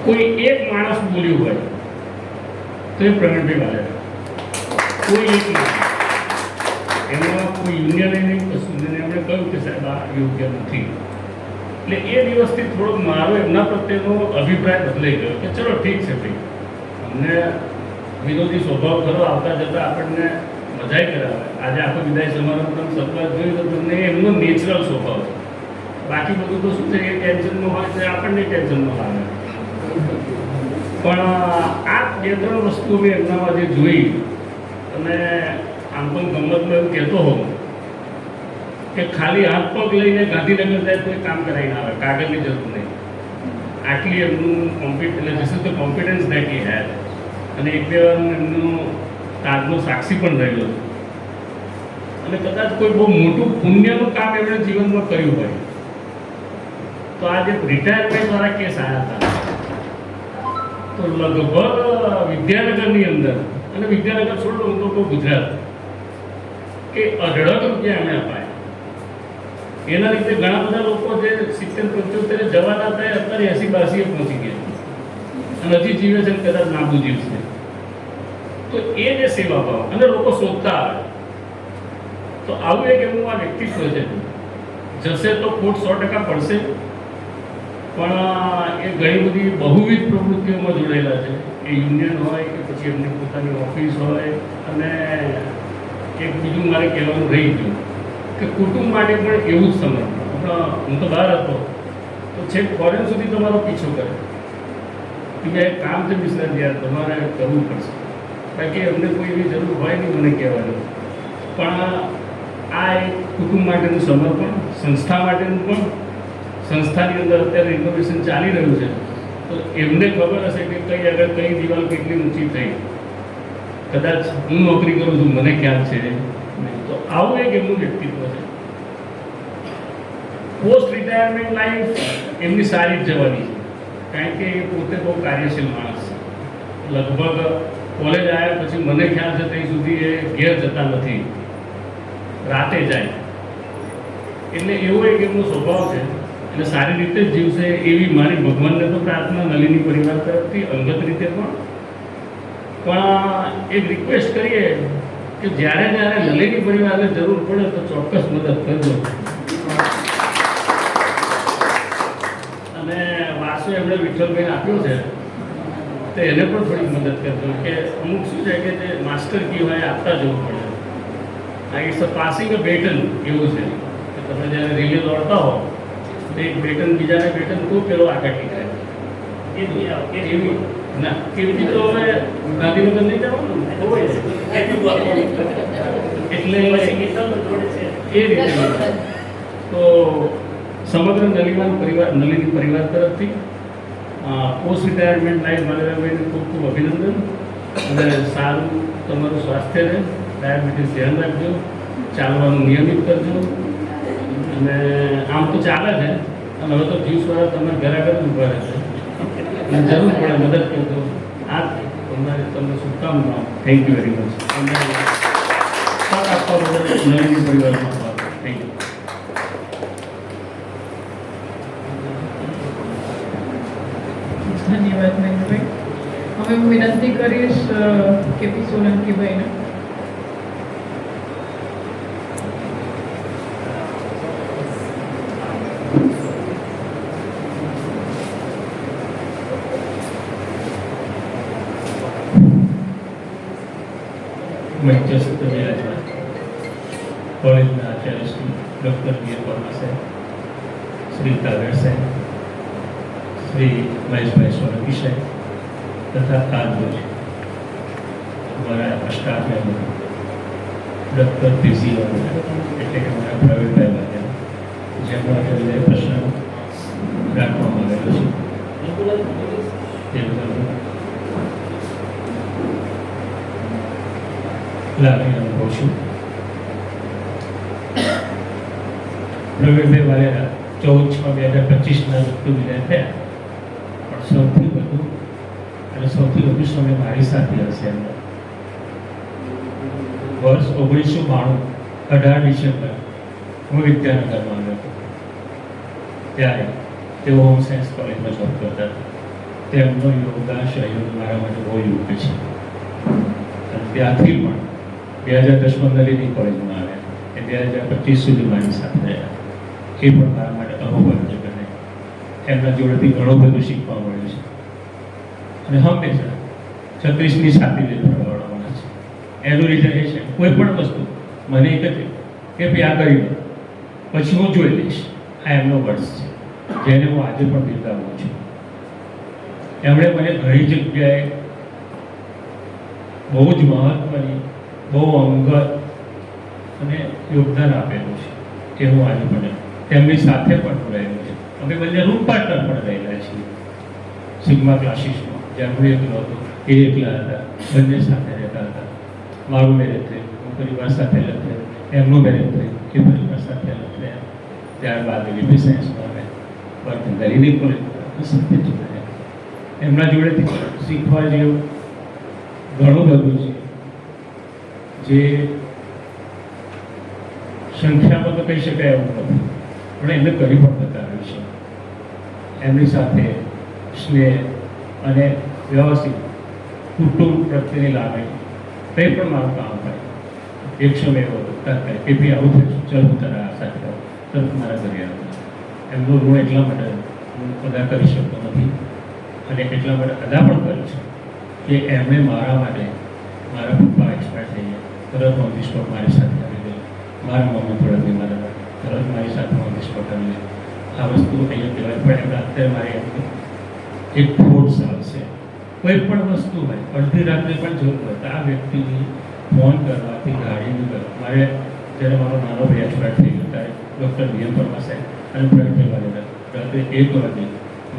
કોઈ એક માણસ બોલ્યું હોય તો એ પ્રવીણભાઈ વાલેરા. કોઈ એક માણસ, એમાં કોઈ યુનિયને નહીં, કશું નહીં. એમણે કહ્યું કે સાહેબ આ યોગ્ય નથી. એટલે એ દિવસથી થોડોક મારો એમના પ્રત્યેનો અભિપ્રાય બદલાઈ ગયો કે ચલો ઠીક છે ભાઈ, અમને વિરોધી સ્વભાવ ખરો, આવતા જતાં આપણને મજાય કરાવે. આજે આખો વિદાય સમારંભ તમે સત્કાર જોયું તો તમને એમનો નેચરલ સ્વભાવ છે. બાકી બધું તો શું છે, એ ટેન્શનમાં હોય છે, આપણને ટેન્શનમાં આવે. પણ આ 2-3 વસ્તુ મેં એમનામાં જે જોઈ, અને આમ પણ ગમતમાં એવું કહેતો હોઉં કે ખાલી હાથ પગ લઈને ગાંધીનગર જાય તો કામ કરાવીને આવે, કાગળની જરૂર નહીં. આટલી એમનું this is the confidence that he had. અને 1-2 વાર એમનું તાજનો સાક્ષી પણ રહેલો છું. અને કદાચ કોઈ બહુ મોટું પુણ્યનું કામ એમણે જીવનમાં કર્યું હોય તો આ જે રિટાયરમેન્ટ વાળા કેસ આવ્યા હતા, તો લગભગ વિદ્યાનગરની અંદર, અને વિદ્યાનગર છોડો હું તો કહું ગુજરાત, કે 18 રૂપિયા એમણે અપાય. એના લીધે ઘણા બધા લોકો જે 70-75 જવાના હતા, અત્યારે 80-82 પહોંચી ગયા અને હજી જીવે છે, કદાચ નાબુ જીવશે. તો એ જે સેવા ભાવ, અને લોકો શોધતા આવે, તો આવું એક એમનું આ વ્યક્તિત્વ છે. જશે તો ખોટ 100% પડશે, પણ એ ઘણી બધી બહુવિધ પ્રવૃત્તિઓમાં જોડાયેલા છે. એ યુનિયન હોય કે પછી એમની પોતાની ઓફિસ હોય. અને એક બીજું મારે કહેવાનું રહી ગયું કે કુટુંબ માટે પણ એવું જ સમર્પણ. હું તો બહાર હતો તો છેક ફોરેન સુધી તમારો પીછો કરે, બીજા એક કામ છે બિઝનેસ, યાર તમારે કરવું પડશે. બાકી અમને કોઈ એવી જરૂર હોય નહીં મને કહેવાની, પણ આ એક કુટુંબ માટેનું સમર્પણ, સંસ્થા માટેનું પણ. સંસ્થાની અંદર અત્યારે રિનોવેશન ચાલી રહ્યું છે, તો એમને ખબર હશે કે કઈ આગળ કઈ દિવાલ કેટલી ઊંચી થઈ. કદાચ હું નોકરી કરું છું, મને ખ્યાલ છે નહીં. તો આવું એક એમનું વ્યક્તિત્વ છે. પોસ્ટ રિટાયરમેન્ટ લાઈફ એમની સારી જ જવાની છે, કારણ કે એ પોતે બહુ કાર્યશીલ માણસ છે. લગભગ કોલેજ આવ્યા પછી મને ખ્યાલ છે ત્યાં સુધી એ ઘેર જતા નથી, રાતે જાય. એટલે એવો એક એમનો સ્વભાવ છે. એટલે સારી રીતે જ જીવશે એવી મારી ભગવાનને તો પ્રાર્થના, નલિની પરિવાર તરફથી, અંગત રીતે પણ એક રિક્વેસ્ટ કરીએ કે જ્યારે નલિની પરિવારને જરૂર પડે તો ચોક્કસ મદદ કરજો. અને વારસો એમણે વિઠ્ઠલભાઈને આપ્યો છે તો એને પણ થોડી મદદ કરજો. કે અમુક શું છે કે જે માસ્ટર કી હોય આપતા જવું પડે. It's a passing a baton એવું છે કે તમે જ્યારે રિલે દોડતા હો તો એક બેટન બીજાને બેટન તો પેલો આગળ નીકળે. એવી ના કેવી તો હવે ગાંધીનગર નહીં જવાનું એટલે એ રીતે. તો સમગ્ર નલિની પરિવાર તરફથી પોસ્ટ રિટાયરમેન્ટ લાઈફ વાલેરાભાઈને ખૂબ ખૂબ અભિનંદન. અને સારું તમારું સ્વાસ્થ્ય રહે, ડાયાબિટીસ ધ્યાન રાખજો, ચાલવાનું નિયમિત કરજો. અને આમ તો ચાલે છે અને હવે તો જીવ સ્વરા તમારે ઘરે આગળ ઊભા રહેશે અને જરૂર પડે મદદ કરજો. આ તમને શુભકામનાઓ. Thank you very much. સાથ આપવા બદલ નવીન પરિવારમાં થેન્ક યુ. ધન્યવાદ મહેન્દ્રભાઈ. હવે હું વિનંતી કરીશ કેપી સોલંકીભાઈને. મંચસ્થ બિરાજમાન કોલેજના આચાર્ય શ્રી ડૉક્ટર વી વર્મા સાહેબ, શ્રી કાગડ સાહેબ, શ્રી મહેશભાઈ સોલંકી સાહેબ તથા આજરોજ અમારા સ્ટાફ મેમ્બર ડૉક્ટર પીસી એટલે કે મારા પ્રવીણભાઈ વાઘેલા, જેમનો આજે પ્રશ્ન રાખવામાં આવેલો છે તે બદલ લાગણી અનુભવ છું. પ્રવીણભાઈ વાલેરા 14/6/2025 ઋતુ વિદાય થયા, પણ સૌથી વધુ સમય મારી સાથે હશે. એમનો વર્ષ 1992 18 ડિસેમ્બર હું વિદ્યાનગરમાં આવ્યો હતો. ત્યારે તેઓ હોમ સાયન્સ કોલેજમાં જોબ કરતા હતા. તેમનો યોગદાન સહયોગ મારા માટે બહુ યોગ્ય છે. અને ત્યાંથી પણ 2010 નલિની કોલેજમાં આવ્યા એ 2025 સુધી મારી સાથે રહ્યા. એ પણ મારા માટે અનુભવ છે. એમના જોડેથી ઘણું બધું શીખવા મળ્યું છે. અને હંમેશા 36ની સાથે જ ફરવાડવાના છે. એનું રીઝન એ છે કોઈ પણ વસ્તુ મને એક જ કે ભાઈ આ કરી દો પછી હું જોઈ લઈશ. આ એમનો વર્ડ્સ છે જેને હું આજે પણ બિરદાવું છું. એમણે મને ઘણી જગ્યાએ બહુ જ મહત્વની બહુ અંગત અને યોગદાન આપેલું છે કે હું આજે પણ તેમની સાથે પણ રહેલું છે. અમે બંને રૂમ પાર્ટનર પણ રહેલા છીએ સિગ્મા ક્લાસીસમાં. જ્યાં હું એકલો હતો એ એકલા હતા, બંને સાથે રહેતા હતા. મારું મેરેજ થયું, હું પરિવાર સાથે અલગ થયો, એમનું મેરેજ થયું, એ પરિવાર સાથે અલગ થયા. ત્યારબાદ લીબી સાયન્સમાં અમે વર્તનદારીની કોલેજમાં સાથે જોડાયા. એમના જોડેથી શીખવા જેવું ઘણું બધું છે જે સંખ્યામાં તો કહી શકાય એવું નથી, પણ એમને કરી પણ બતાવ્યું છે. એમની સાથે સ્નેહ અને વ્યવસ્થિત કુટુંબ પ્રત્યેની લાગણી કંઈ પણ મારું કામ થાય એક સમય એવો થાય કે ભાઈ આવું થયું ચાલ હું તારા સાથે આવું, તરત મારા ઘરે આવું. એમનું ઋણ એટલા માટે હું અદા કરી શકતો નથી અને એટલા માટે અદા પણ કરું છું કે એમણે મારા માટે મારા પપ્પા એક્સપાયર થઈ ગયા તરત ઓન ધી સ્પોટ મારી સાથે આવી ગઈ. મારા મમ્મી થોડા બીમાર હતા તરત મારી સાથે ઓન ધી સ્પોટ આવી ગઈ. આ વસ્તુ અહીંયા કહેવાય પણ એમણે અત્યારે મારે એક ફોર્સ આવશે કોઈ પણ વસ્તુ હોય અડધી રાત્રે પણ જરૂર હોય તો આ વ્યક્તિની ફોન કરવાથી ગાડીની મારે જ્યારે મારો નાનો ભાઈ એક્સપાયર થઈ ગયો ત્યારે ડૉક્ટર વી વર્મા સાહેબ અને પ્રવીણભાઈ વાલેરા રાત્રે 1 વાગે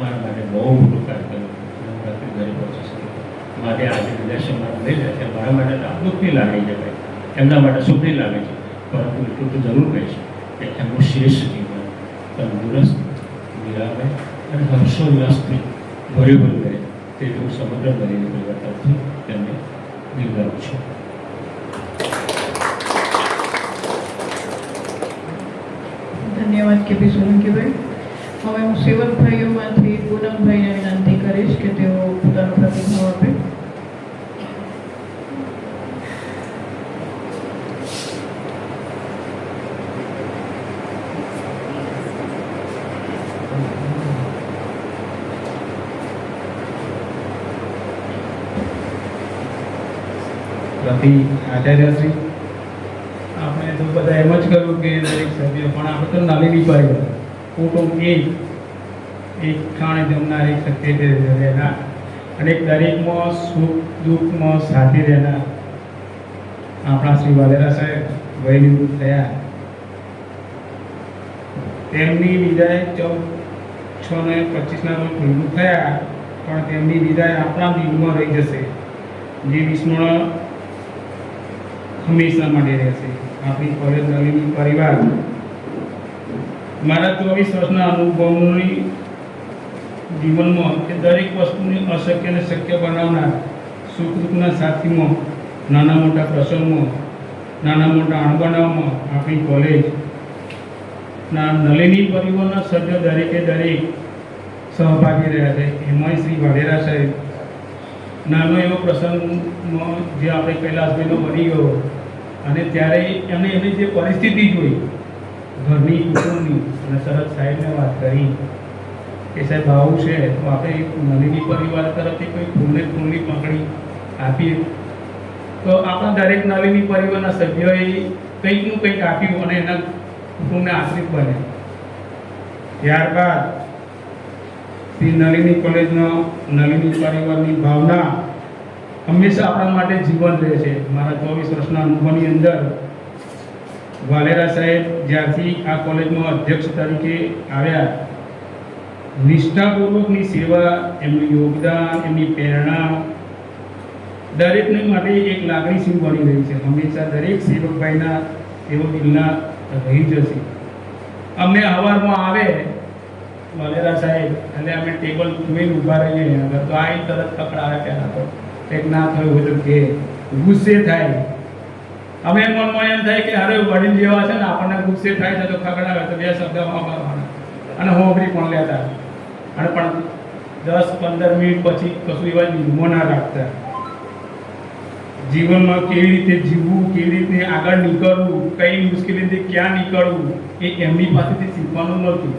મારા માટે બહુ મોટું કાર્ય કર્યું. હું રાત્રે ઘરે પહોંચી શક્યો. મારે આજે વિદેશ મારા લઈ જાય છે મારા માટે દુઃખની લાગણી છે ભાઈ, એમના માટે સુખની લાગે છે. પરંતુ એટલું તો જરૂર કહીશ કે એમનું શ્રેષ્ઠ જીવન તંદુરસ્ત નિરામય અને હર્ષોલ્લાસથી ભર્યું રહે તે હું સમગ્ર બનીને પરિવર્તનથી તેમને બિરદાવું છું. ધન્યવાદ કેપી સોલંકીભાઈ. હવે હું સેવક ભાઈઓમાંથી પૂનમભાઈને વિનંતી કરીશ કે તેઓ પોતાનો પ્રતિભાવ આપે. આચાર્યશ્રી આપણે તો બધા એમ જ કહ્યું કે દરેક સભ્ય પણ આપણે તો નલિની પરિવાર કુટુંબ એક ઠાણે જમનાર એક સત્ય રહેનાર અને દરેકમાં સુખ દુઃખમાં સાથે રહેનાર આપણા શ્રી વાલેરા સાહેબ વયનિવૃત્ત થયા. તેમની વિદાય 14/6/25 રોજ નિવૃત્ત થયા, પણ તેમની વિદાય આપણા દિલમાં રહી જશે. જે વિસ્મરણ હંમેશા માટે રહેશે. આપણી કોલેજ નલિની પરિવાર મારા 24 વર્ષના અનુભવની જીવનમાં કે દરેક વસ્તુને અશક્યને શક્ય બનાવનાર સુખ દુઃખના સાથીમાં, નાના મોટા પ્રસંગમાં, નાના મોટા અણબનાવમાં આપણી કોલેજના નલિની પરિવારના સભ્યો દરેકે દરેક સહભાગી રહ્યા છે. એમાં શ્રી વાઢેરા સાહેબ નાનો એવો પ્રસંગમાં જે આપણે કૈલાસભાઈનો બની ગયો અને ત્યારે એમને એની જે પરિસ્થિતિ જોઈ ઘરની કુટુંબની અને શરદ સાહેબને વાત કરી કે સાહેબ આવું છે તો આપણે નલિની પરિવાર તરફથી કોઈ ફૂલની પાંખડી આપીએ તો આપણા દરેક નલિની પરિવારના સભ્યોએ કંઈકનું કંઈક આપ્યું અને એના કુટુંબને આશ્રિત બને. ત્યારબાદ શ્રી નલિની કોલેજનો નલિની પરિવારની ભાવના હંમેશા આપણા માટે જીવન રહે છે. મારા 24 વર્ષના અનુભવની અંદર વાલેરા સાહેબ જ્યારથી આ કોલેજમાં અધ્યક્ષ તરીકે આવ્યા, નિષ્ઠાપૂર્વકની સેવા, એમનું યોગદાન, એમની પ્રેરણા દરેકને માટે એક લાગણીશીલ બની રહી છે. હંમેશા દરેક સેવકભાઈના એવો દિલના રહી જશે. અમને સવારમાં આવે વાલેરા સાહેબ એટલે અમે ટેબલ જોઈને ઊભા રહીએ, અગર તો આ તરત પકડાવે પહેલાં તો કંઈક ના થયું હોય તો કે ગુસ્સે થાય. અમે મનમાં એમ થાય કે અરે વડીલ જેવા છે ને આપણને ગુસ્સે થાય છે તો ખગડાવે તો 2 શબ્દ વાપરવાના અને હોંભરી પણ લેતા અને પણ 10-15 મિનિટ પછી કશું એવા નિયમો ના રાખતા. જીવનમાં કેવી રીતે જીવવું, કેવી રીતે આગળ નીકળવું, કઈ મુશ્કેલીથી ક્યાં નીકળવું એ એમની પાસેથી શીખવાનું મળતું.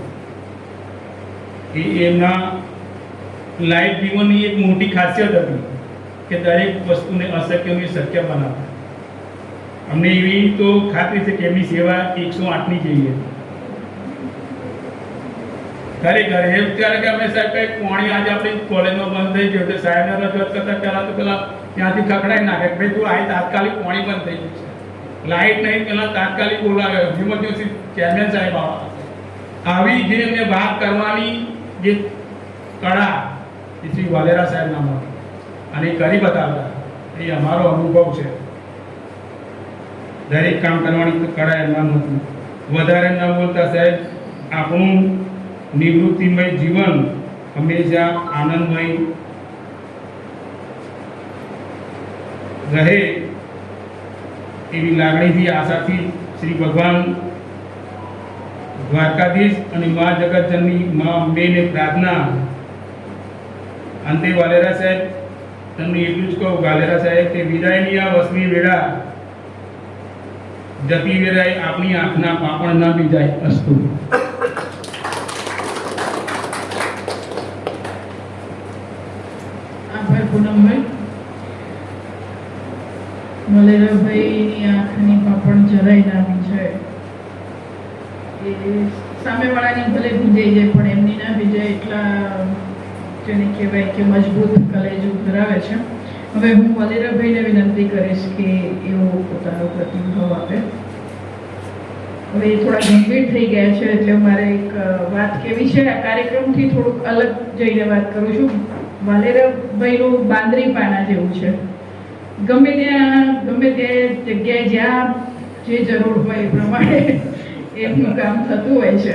એ એમના લાઈફ જીવનની એક મોટી ખાસિયત હતી કે દરેક વસ્તુને અશક્યને શક્ય બનાવતા. અમને એવી તો ખાતરી છે કે એમની સેવા 108ની જેવી હતી. ખરેખર એમ ત્યારે કે અમે સાહેબ કંઈક પાણી આજે આપણી કોલેજમાં બંધ થઈ ગયું તો સાહેબને રજૂઆત કરતા પહેલાં તો પેલા ત્યાંથી ખકડાઈ નાખે કે ભાઈ તું આ તાત્કાલિક પાણી બંધ થઈ ગયું છે, લાઇટ નહીં, પેલા તાત્કાલિક બોલાવે ઇમરજન્સી ચેરમેન સાહેબ આવી જે એમને વાત કરવાની જે કળા એ શ્રી વાલેરા સાહેબના મળે અને એ કરી બતાવતા. એ અમારો અનુભવ છે. દરેક કામ કરવાની કળા એમના નથી. વધારે ન બોલતા સાહેબ આપણું નિવૃત્તિમય જીવન હંમેશા આનંદમય રહે એવી લાગણીથી, આશાથી શ્રી ભગવાન દ્વારકાધીશ અને મા જગતજનની મા અંબેને પ્રાર્થના. અંતે વાલેરા સાહેબ તમને એટલું જ કહું, વાલેરા સાહેબ કે વિદાયની આ વસમી વેળા જતી વેળાએ આપણી આંખના પાપણ ન બીજાય. અસ્તુ. આભાર પૂનમભાઈ. વાલેરાભાઈની આંખની પાપણ જરાય નાની છે. એ સામેવાળાની ભલે ભીંજાઈ જાય પણ એમની ના ભીંજાય એટલા જેને કહેવાય કે મજબૂત કલેજો ધરાવે છે. હવે હું વાલેરાભાઈને વિનંતી કરીશ કે એવો પોતાનો પ્રતિભાવ આપે. હવે એ થોડા ગંભીર થઈ ગયા છે એટલે મારે એક વાત કહેવી છે. આ કાર્યક્રમથી થોડુંક અલગ જઈને વાત કરું છું. વાલેરાભાઈનું બાંદરી પાના જેવું છે. ગમે તે જગ્યાએ જ્યાં જે જરૂર હોય એ પ્રમાણે એમનું કામ થતું હોય છે.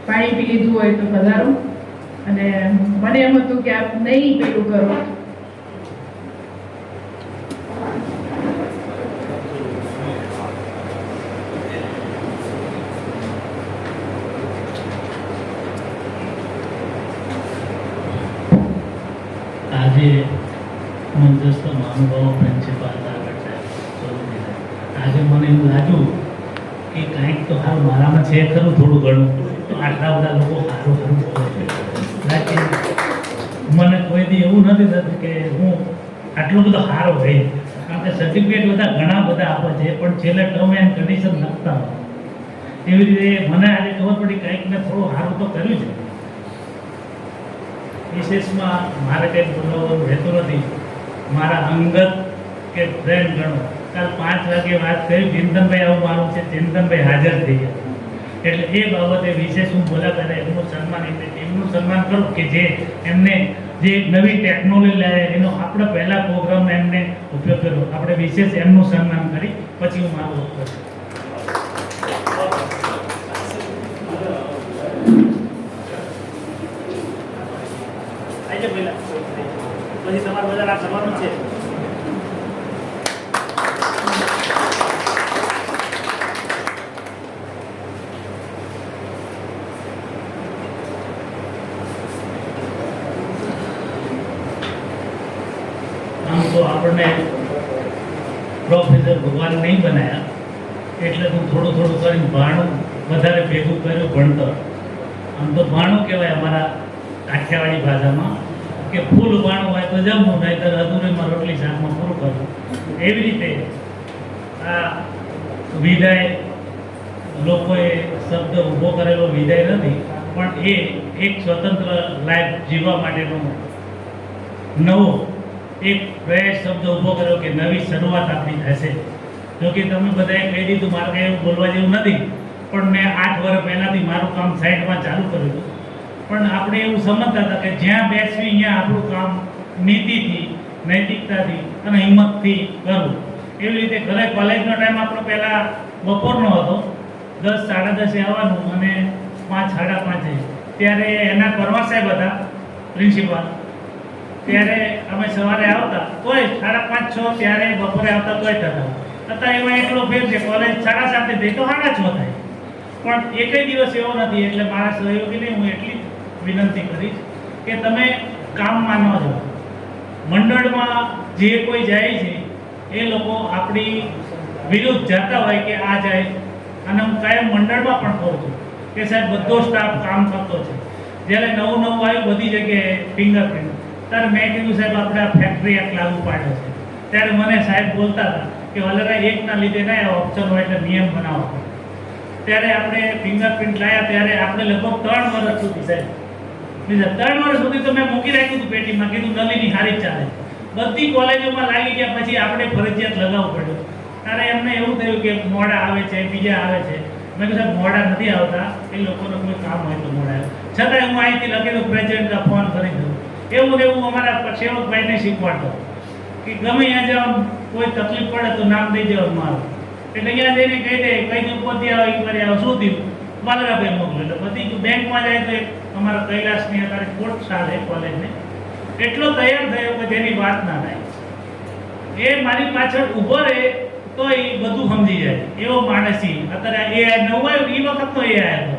પાણી પી લીધું હોય તો પધારો, અને મને એમ હતું કે આપ નહીં પેલું કરો આજે મંજસ્થ મહાનુભાવો પ્રિન્સિપાલ આજે મને એવું લાગ્યું કે કાંઈક તો હાલ મારામાં છે ખરું થોડું ઘણું, તો આટલા બધા લોકો સારું સારું બોલે છે. મને કોઈ દી એવું નથી થતું કે હું આટલો બધો સારો હોય, કારણ કે સર્ટિફિકેટ બધા ઘણા બધા આપે છે પણ છેલ્લે ટર્મ એન્ડ કન્ડિશન લખતા હોય. એવી રીતે મને આજે ખબર પડી કંઈક મેં થોડું સારું તો કર્યું છે. વિશેષમાં મારે કંઈ બોલવાનું રહેતું નથી. મારા અંગત કે ફ્રેન્ડ ગણો કાલ 5 વાગે વાત કરી, ચિંતનભાઈ આવું મારું છે, ચિંતનભાઈ હાજર થઈ ગયા. એટલે એ બાબતે વિશેષ હું બોલા કરે એમનું સન્માન કરું કે જે એમને જે નવી ટેકનોલોજી લાવ્યા એનો આપણે પહેલા પ્રોગ્રામ એમને ઉપયોગ કર્યો. આપણે વિશેષ એમનું સન્માન કરી પછી હું મારું વક્તવ્ય. આજે પહેલા પછી તમારે બધા આ કરવાનું છે. આમ તો આપણને પ્રોફેસર ભગવાન નહીં બનાવ્યા, એટલે હું થોડું થોડું કરીને ભાણું વધારે ભેગું કર્યું ભણતર. આમ તો ભાણું કહેવાય અમારા કાઠિયાવાડી ભાષામાં કે ફૂલ ભાણું હોય તો જમવું, નહીંતર અધૂરીમાં રોટલી શાકમાં પૂરું કરવું. એવી રીતે આ વિદાય લોકોએ શબ્દ ઊભો કરેલો વિદાય નથી, પણ એ એક સ્વતંત્ર લાઈફ જીવવા માટેનો નવો એક પ્રયાસ શબ્દ ઊભો કર્યો કે નવી શરૂઆત આપણી થશે. જો કે તમે બધાએ કહી દીધું, મારે કંઈ એવું બોલવા જેવું નથી, પણ મેં 8 વર્ષ પહેલાંથી મારું કામ સાઈડમાં ચાલુ કર્યું હતું. પણ આપણે એવું સમજતા હતા કે જ્યાં બેસવી અહીંયા આપણું કામ નીતિથી, નૈતિકતાથી અને હિંમતથી કરવું. એવી રીતે ઘરે કોલેજનો ટાઈમ આપણો પહેલાં બપોરનો હતો, 10 સાડા 10 આવવાનું અને 5 સાડા 5 ત્યારે એના પરવા સાહેબ હતા પ્રિન્સિપાલ. ત્યારે અમે સવારે આવતા તોય 5:30 6 ત્યારે બપોરે આવતા તોય થતા. છતાં એમાં એટલો ફેર છે, કોલેજ 7:30 થઈ તો 6:30 થાય. પણ એકય દિવસ એવો નથી. એટલે મારા સહયોગીને હું એટલી વિનંતી કરીશ કે તમે કામમાં ન જાઓ. મંડળમાં જે કોઈ જાય છે એ લોકો આપણી વિરુદ્ધ જતા હોય કે આ જાય. અને હું કાયમ મંડળમાં પણ કહું છું કે સાહેબ બધો સ્ટાફ કામ કરતો છે. જ્યારે નવું આવ્યું બધી જગ્યાએ ફિંગરપ્રિન્ટ, ત્યારે મેં કીધું સાહેબ આપણે આ ફેક્ટરી એક્ટ લાગુ પાડ્યો છે. ત્યારે મને સાહેબ બોલતા હતા કે વલરા એકના લીધે ના ઓપ્શન હોય એટલે નિયમ બનાવો. ત્યારે આપણે ફિંગરપ્રિન્ટ લાવ્યા ત્યારે આપણે લગભગ 3 વર્ષ સુધી સાહેબ 3 વર્ષ સુધી તો મેં મૂકી રાખ્યું હતું પેટીમાં, કીધું નલીની હારી ચાલે. બધી કોલેજોમાં લાગી ગયા પછી આપણે ફરજિયાત લગાવવું પડ્યું. ત્યારે એમને એવું થયું કે મોડા આવે છે, બીજા આવે છે. મેં કીધું સાહેબ મોડા નથી આવતા, એ લોકોનો કોઈ કામ હોય તો મોડા આવે. છતાંય હું અહીંથી લખેલું પ્રેસિડેન્ટને ફોન કરી દઉં. એવું ને એવું અમારા સેવકભાઈને શીખવાડતો કે ગમે ત્યાં જાઓ કોઈ તકલીફ પડે તો નામ દઈ જવાનું મારું. એટલે ત્યાં જઈને કહી દે કઈ દઉં પોતે આવો ઇન્કવાયરી આવો શું થયું બાલરાભાઈ મોકલો. એટલે બધી બેંકમાં જાય તો અમારા કૈલાસની અત્યારે કોર્ટ ચાલે કોલેજને એટલો તૈયાર થયો કે જેની વાત ના થાય. એ મારી પાછળ ઊભો રહે તો એ બધું સમજી જાય એવો માણસ. અત્યારે એ નવું આવ્યું એ વખતનો એ આવ્યો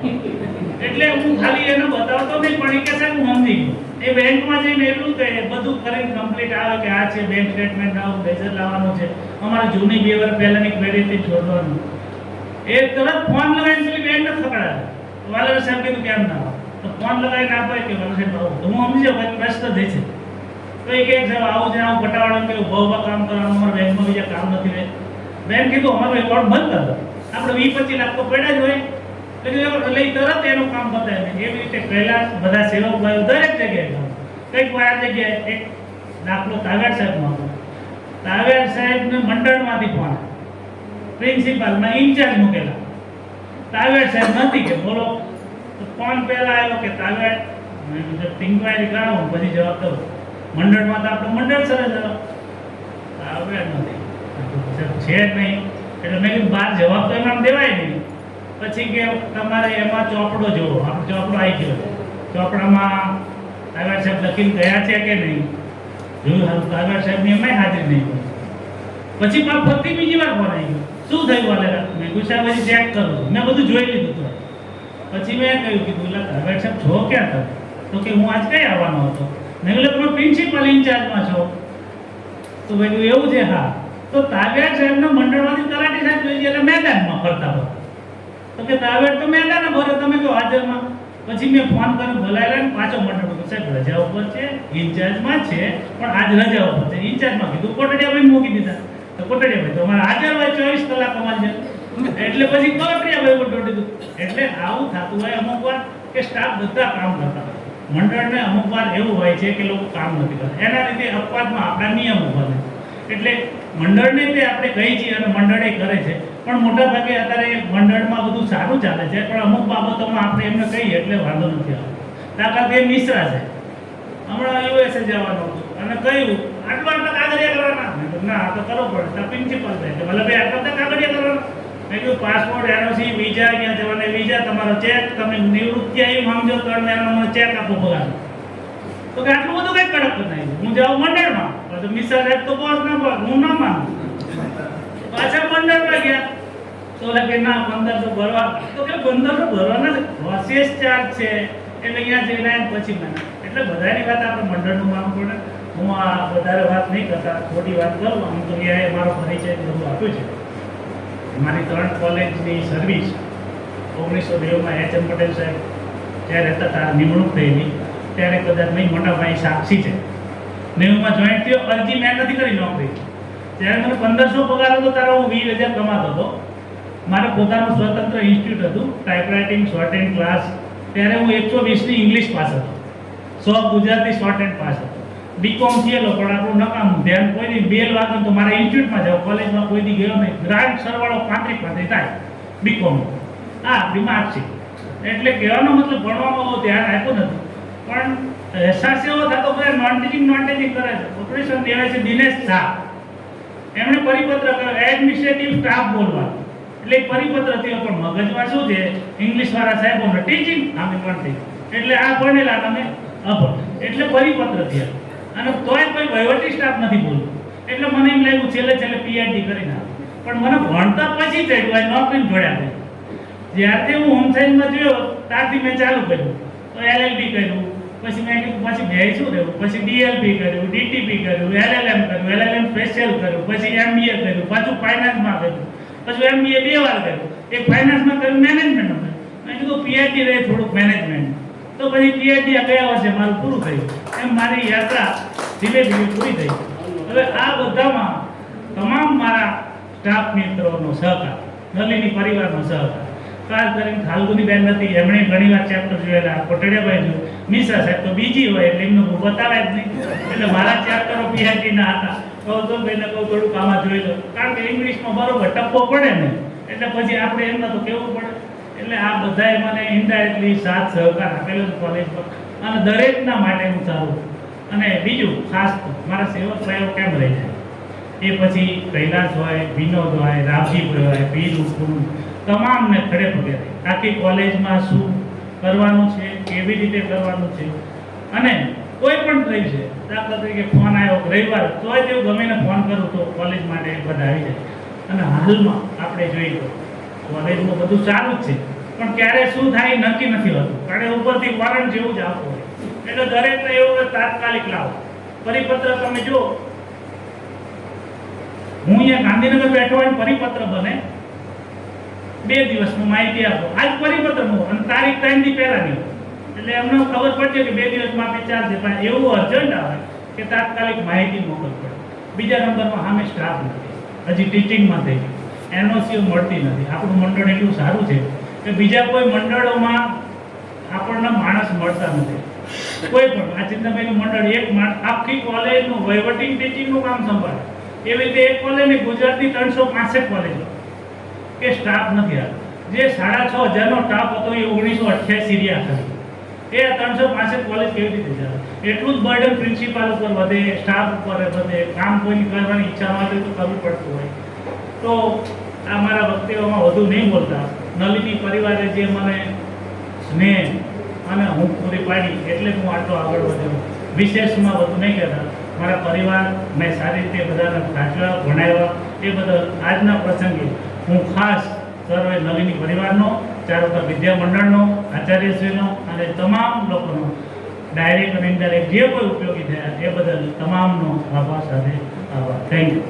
એટલે હું ખાલી એને બતાવતો નહીં, પણ એ કે સાહેબ હું સમજી ગયો. એ બેંકમાં જઈને એટલું કહે બધું કરીને કમ્પ્લીટ આવે કે આ છે બેંક સ્ટેટમેન્ટ આવું ગેઝર લાવવાનું છે, અમારે જૂની 2 વર્ષ પહેલાંની ક્વેરીથી છોડવાનું. એ તરત ફોન લગાવીને પેલી બેંક ન ફકડાવે. વાલર સાહેબ કીધું કેમ ના આવે તો ફોન લગાવીને આપે કે વાલર સાહેબ આવું તો હું સમજી જાઉં ભાઈ પ્રશ્ન થઈ છે. તો એ કહે સાહેબ આવું છે આવું ઘટાડવાનું કે ઉભા કામ કરવાનું, અમારા બેંકમાં બીજા કામ નથી રહે. બેંક કીધું અમારું એકાઉન્ટ બંધ કરો, આપણે 20-25 લાખ તો પડ્યા જ હોય. એટલે તરત એનું કામ બતાવે. એવી રીતે કૈલાસ બધા સેવકભાઈઓ દરેક જગ્યાએ કંઈક આ જગ્યાએ એક દાખલો તાવેડ સાહેબનો હતો. તાવેડ સાહેબને મંડળમાંથી ફોન, પ્રિન્સિપાલમાં ઇન્ચાર્જ મૂકેલા. તાવેડ સાહેબ નથી કે બોલો તો ફોન પહેલા આવ્યો કે તાવેડ ઇન્ક્વાયરી કરાવું પછી જવાબ દઉં. મંડળમાં તો આપણું મંડળ સરસ તાવેડ નથી છે જ નહીં. એટલે મેં કીધું બહાર જવાબ તો એમાં દેવાય નહીં. પછી કે તમારે એમાં ચોપડો જોવો. આપણો ચોપડો આવી ગયો, ચોપડામાં તાવેડ સાહેબ લખીને ગયા છે કે નહીં જોયું. હાલ તાવેડ સાહેબની એમાંય હાજરી નહીં હોય. પછી ફરી બીજી વાર ફોન આવી ગયો, શું થયું વાલેરા? મેં ગુસ્સા પછી ચેક કરું છું, મેં બધું જોઈ લીધું હતું. પછી મેં કહ્યું કીધું એટલે તાવેડ સાહેબ છો ક્યાં તમે? તો કે હું આજ કઈ આવવાનો હતો. મેં કહ્યું તમે પ્રિન્સિપલ ઇન્ચાર્જમાં છો? તો મેં કહ્યું એવું છે. હા તો તાવેડ સાહેબના મંડળમાંથી તલાટી સાહેબ જોઈએ એટલે મેદાનમાં ફરતા હોય. તો કે તાવેડ તો મેદાન ભરે, તમે કહો હાજરમાં. પછી મેં ફોન કરીને બોલાયેલા ને પાછો મંડળ સાહેબ રજા ઉપર છે, ઇન્ચાર્જમાં છે પણ આજ રજા ઉપર છે. ઇન્ચાર્જમાં કીધું કોટડિયાભાઈ મૂકી દીધા. તો કોટડિયાભાઈ તો અમારે હાજર હોય 24 કલાક અમારે છે. એટલે પછી કોટડિયાભાઈ ઉપર દોડી દીધું. એટલે આવું થતું હોય અમુક વાર કે સ્ટાફ બધા કામ કરતા હોય. મંડળને અમુક વાર એવું હોય છે કે લોકો કામ નથી કરતા, એના લીધે અપવાદમાં આપણા નિયમો બને. એટલે મંડળને તે આપણે કહી છીએ અને મંડળ એ કરે છે. પણ મોટાભાગે અત્યારે મંડળમાં બધું સારું ચાલે છે, પણ અમુક બાબતોમાં આપણે એમને કહીએ એટલે વાંધો નથી આવતો. દાખલા તરીકે મિશ્રા છે, હમણાં યુએસએ જવાનું હતું અને કહ્યું આટલા કાગળિયા કરવાના. મેં કીધું ના આ તો કરવો પડે. તો પ્રિન્સિપલ થાય કે ભલે ભાઈ આટલા કાગળિયા કરવાના. મેં કીધું પાસપોર્ટ, એનઓસી, વિઝા, ક્યાં જવાના વિઝા, તમારો ચેક, તમે નિવૃત્તિ આવી માંગજો 3 મહિનાનો મને ચેક આપો પગાર. તો કે આટલું બધું કઈ કડક નહીં. હું જાઉં મંડળમાં, તો મિસ્ટર સાહેબ તો બોસ ના બોસ, હું ના માનું. પાછા મંડળમાં ગયા તો કે ના 1500 ભરવા. તો કે 1500 ભરવાના પ્રોસેસ ચાર્જ છે એટલે અહીંયા જઈને પછી મને. એટલે બધાની વાત આપણે મંડળનું માનવું પડે. હું આ વધારે વાત નહીં કરતા, થોડી વાત કરું. આમ તો અહીંયા મારો પરિચય બધું આપ્યું છે. મારી 3 કોલેજની સર્વિસ 1990માં એચ.એમ. પટેલ સાહેબ ત્યારે હતા ત્યારે નિમણૂક થયેલી. ત્યારે કદાચ નહીં મોટા ભાઈ સાક્ષી છે. 90માં જોઈન્ટ થયો, અરજી મેં નથી કરી નોકરી. ત્યારે મને 1500 પગાર હતો, ત્યારે હું 20,000 કમાતો હતો. મારે પોતાનું સ્વતંત્ર ઇન્સ્ટિટ્યૂટ હતું, ટાઈપરાઇટિંગ, શોર્ટ હેન્ડ ક્લાસ. ત્યારે હું 120ની ઇંગ્લિશ પાસ હતો, 100 ગુજરાતી શોર્ટ હેન્ડ પાસ હતો. બીકોમ થયેલો પણ આપણું નકામું ધ્યાન કોઈ નહીં. બેલ વાગે તો મારા ઇન્સ્ટિટ્યૂટમાં જાવ, કોલેજમાં કોઈ દી ગયો નહીં. ગ્રાન્ટ સરવાળો 35 થાય બીકોમ. આ આપણી માર્કશીટ. એટલે કહેવાનો મતલબ ભણવામાં બહુ ધ્યાન આપ્યું નથી. પણ અહેસાસ એવો થતો બધા નોન ટીચિંગ કરે છે. ઓપરેશન દેવાય છે દિનેશ શાહ, એમણે પરિપત્ર કર્યો એડમિનિસ્ટ્રેટિવ સ્ટાફ બોલવા. એટલે પરિપત્ર થયો પણ મગજમાં શું છે, ઇંગ્લિશ વાળા સાહેબોને ટીચિંગ આમે પણ એટલે આ ભણેલા તમે અભણ. એટલે પરિપત્ર થયા અને તોય કોઈ વહીવટી સ્ટાફ નથી બોલતો. એટલે મને એમ લાગ્યું છેલ્લે પીએચડી કરી નાખ. પણ મને ભણતર પછી ચડ્યું, નોકરી જોડ્યા થઈ. જ્યારથી હું હોમ સાયન્સમાં જોયો ત્યારથી મેં ચાલુ કર્યું. તો એલએલબી કર્યું, પછી મેં કીધું પછી બે શું રહેવું, પછી ડીએલપી કર્યું, ડીટીપી કર્યું, એલએલએમ કર્યું, એલએલએમ સ્પેશિયલ કર્યું, પછી એમબીએ કર્યું, પાછું ફાઇનાન્સમાં કર્યું, પછી એમબીએ 2 વાર કર્યું. એક ફાઇનાન્સમાં કર્યું, મેનેજમેન્ટમાં કર્યું. મેં કીધું પીએચડી રહે થોડુંક મેનેજમેન્ટ. તો પછી પીએચડી આ ગયા વર્ષે મારું પૂરું થયું. એમ મારી યાત્રા ધીમે ધીમે પૂરી થઈ. હવે આ બધામાં તમામ મારા સ્ટાફ મિત્રોનો સહકાર, નલિની પરિવારનો સહકાર. ખાસ કરીને ફાલ્ગુની બેન હતી, એમણે ઘણીવાર ચેપ્ટર જોયેલા, કોટડિયાભાઈ જોયું. નિશા સાહેબ તો બીજી હોય એટલે એમનું બતાવે જ નહીં. એટલે મારા ચેપ્ટરો પીએચડીના હતા. તો ભાઈને કહું થોડુંક આમાં જોઈ લો, કારણ કે ઇંગ્લિશમાં બરોબર ટપ્પો પડે ને એટલે પછી આપણે એમને તો કહેવું પડે. એટલે આ બધાએ મને ઇનડાયરેક્ટલી સાથ સહકાર આપેલો છે કોલેજમાં, અને દરેકના માટે હું ચાલું. અને બીજું ખાસ તો મારા સેવક ભાઈઓ કેમ રહી જાય, એ પછી કૈલાસ હોય, વિનોદ હોય, રામજીભાઈ હોય, પીર ઉકુમ, તમામને ખડે પગે રહી. આખી કોલેજમાં શું કરવાનું છે, કેવી રીતે કરવાનું છે, અને કોઈ પણ થયું છે. દાખલા તરીકે ફોન આવ્યો રવિવાર, તોય તેવું ગમીને ફોન કરું તો કોલેજ માટે બધા આવી જાય. અને હાલમાં આપણે જોઈએ તો કોલેજમાં બધું સારું જ છે, પણ ક્યારે શું થાય નક્કી નથી હોતું, કારણ કે ઉપરથી વોરંટ જેવું જ આવતું હોય. એટલે દરેકને એવું તાત્કાલિક લાવો. પરિપત્ર તમે જો, હું અહીંયા ગાંધીનગર બેઠો હોય, પરિપત્ર બને 2 દિવસમાં માહિતી આપો. આજ પરિપત્ર મૂકો અને તારીખ 3 દી પહેલાની, એટલે એમને ખબર પડશે કે 2 દિવસમાં આપણે ચાલશે. પણ એવું અર્જન્ટ આવે કે તાત્કાલિક માહિતી મોકલવી પડે. બીજા નંબરમાં સામે સ્ટાફ નથી, હજી ટીચિંગમાં થઈ, એનઓસીઓ મળતી નથી. આપણું મંડળ એટલું સારું છે કે બીજા કોઈ મંડળોમાં આપણને માણસ મળતા નથી. કોઈ પણ આ ચિંતાભાઈનું મંડળ એક આખી કોલેજનું વહીવટી ટીચિંગનું કામ સંભાળે. એવી રીતે એક કોલેજની ગુજરાતની 365 કોલેજો કે સ્ટાફ નથી આવતો. જે 6,500નો સ્ટાફ હતો એ 1988 રહ્યા ખાલી. એ 365 કોલેજ કેવી રીતે ચાલે? એટલું જ બર્ડન પ્રિન્સિપાલ ઉપર વધે, સ્ટાફ ઉપર વધે. કામ કોઈની કરવાની ઈચ્છા હોય તો કરવું પડતું હોય. તો આ મારા વક્તવ્યમાં વધુ નહીં બોલતા, નલિની પરિવારે જે મને સ્નેહ અને હું પૂરી પાડી એટલે હું આટલો આગળ વધ્યો. વિશેષમાં વધુ નહીં કહેતા. મારા પરિવાર મેં સારી રીતે બધાને સાચવ્યા, ભણાવ્યા. એ બદલ આજના પ્રસંગે હું ખાસ સર્વે નલિની પરિવારનો, ચારુતર વિદ્યા મંડળનો, આચાર્યશ્રીનો અને તમામ લોકોનો ડાયરેક્ટ અને ઇનડાયરેક્ટ જે કોઈ ઉપયોગી થયા એ બદલ તમામનો આભાર સાથે આભાર. Thank you.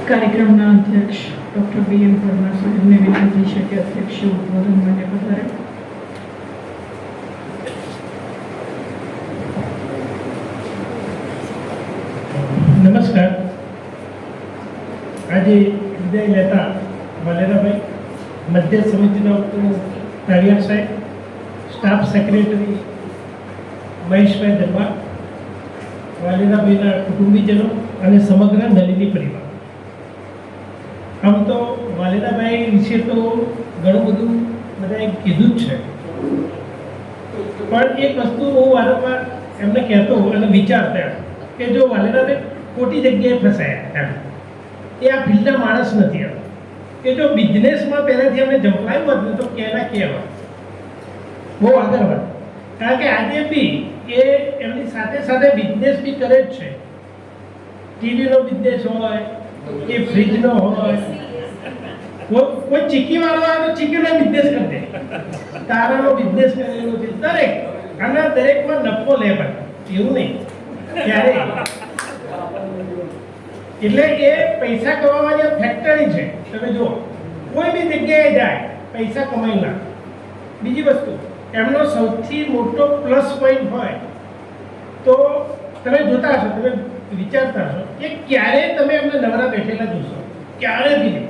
કાર્યક્રમના અધ્યક્ષ ડૉક્ટર બી.એમ. પરમાર સાહેબને વિનંતી છે કે અધ્યક્ષ ઉદ્બોધન માટે પધારે. નમસ્કાર. આજે વિદાય લેતા વાલેરાભાઈ મધ્ય સમિતિના કાળિયા સાહેબ, સ્ટાફ સેક્રેટરી મહેશભાઈ દરબાર, વાલેદાભાઈના કુટુંબીજનો અને સમગ્ર નલિની પરિવાર. આમ તો વાલેદાભાઈ વિશે તો ઘણું બધું બધાએ કીધું જ છે, પણ એક વસ્તુ હું વારંવાર એમને કહેતો અને વિચારતા કે જો વાલેદાભાઈ ખોટી જગ્યાએ ફસાયા એમ, એ આ ફિલ્ડના માણસ નથી એમ, કે જો બિઝનેસમાં પહેલાંથી એમને જંપલાયું હોત ને તો કહેવા બહુ આગળ વાત. કારણ કે આજે બી એ એમની સાથે સાથે બિઝનેસ બી કરે જ છે. ટીવીનો બિઝનેસ હોય કે ફ્રીજનો હોય, કોઈ ચીકી વાળો હોય તો ચીકીનો બિઝનેસ કરી દે, તારાનો બિઝનેસ કરેલો છે, દરેક અને દરેકમાં નફો લે, પણ એવું નહીં ક્યારે. એટલે એ પૈસા કમાવાની ફેક્ટરી છે. તમે જુઓ કોઈ બી જગ્યાએ જાય પૈસા કમાઈ ના. બીજી વસ્તુ એમનો સૌથી મોટો પ્લસ પોઈન્ટ હોય તો તમે જોતા હશો, તમે વિચારતા હશો કે ક્યારે તમે એમને નવરા બેઠેલા જોશો, ક્યારે બી નહીં.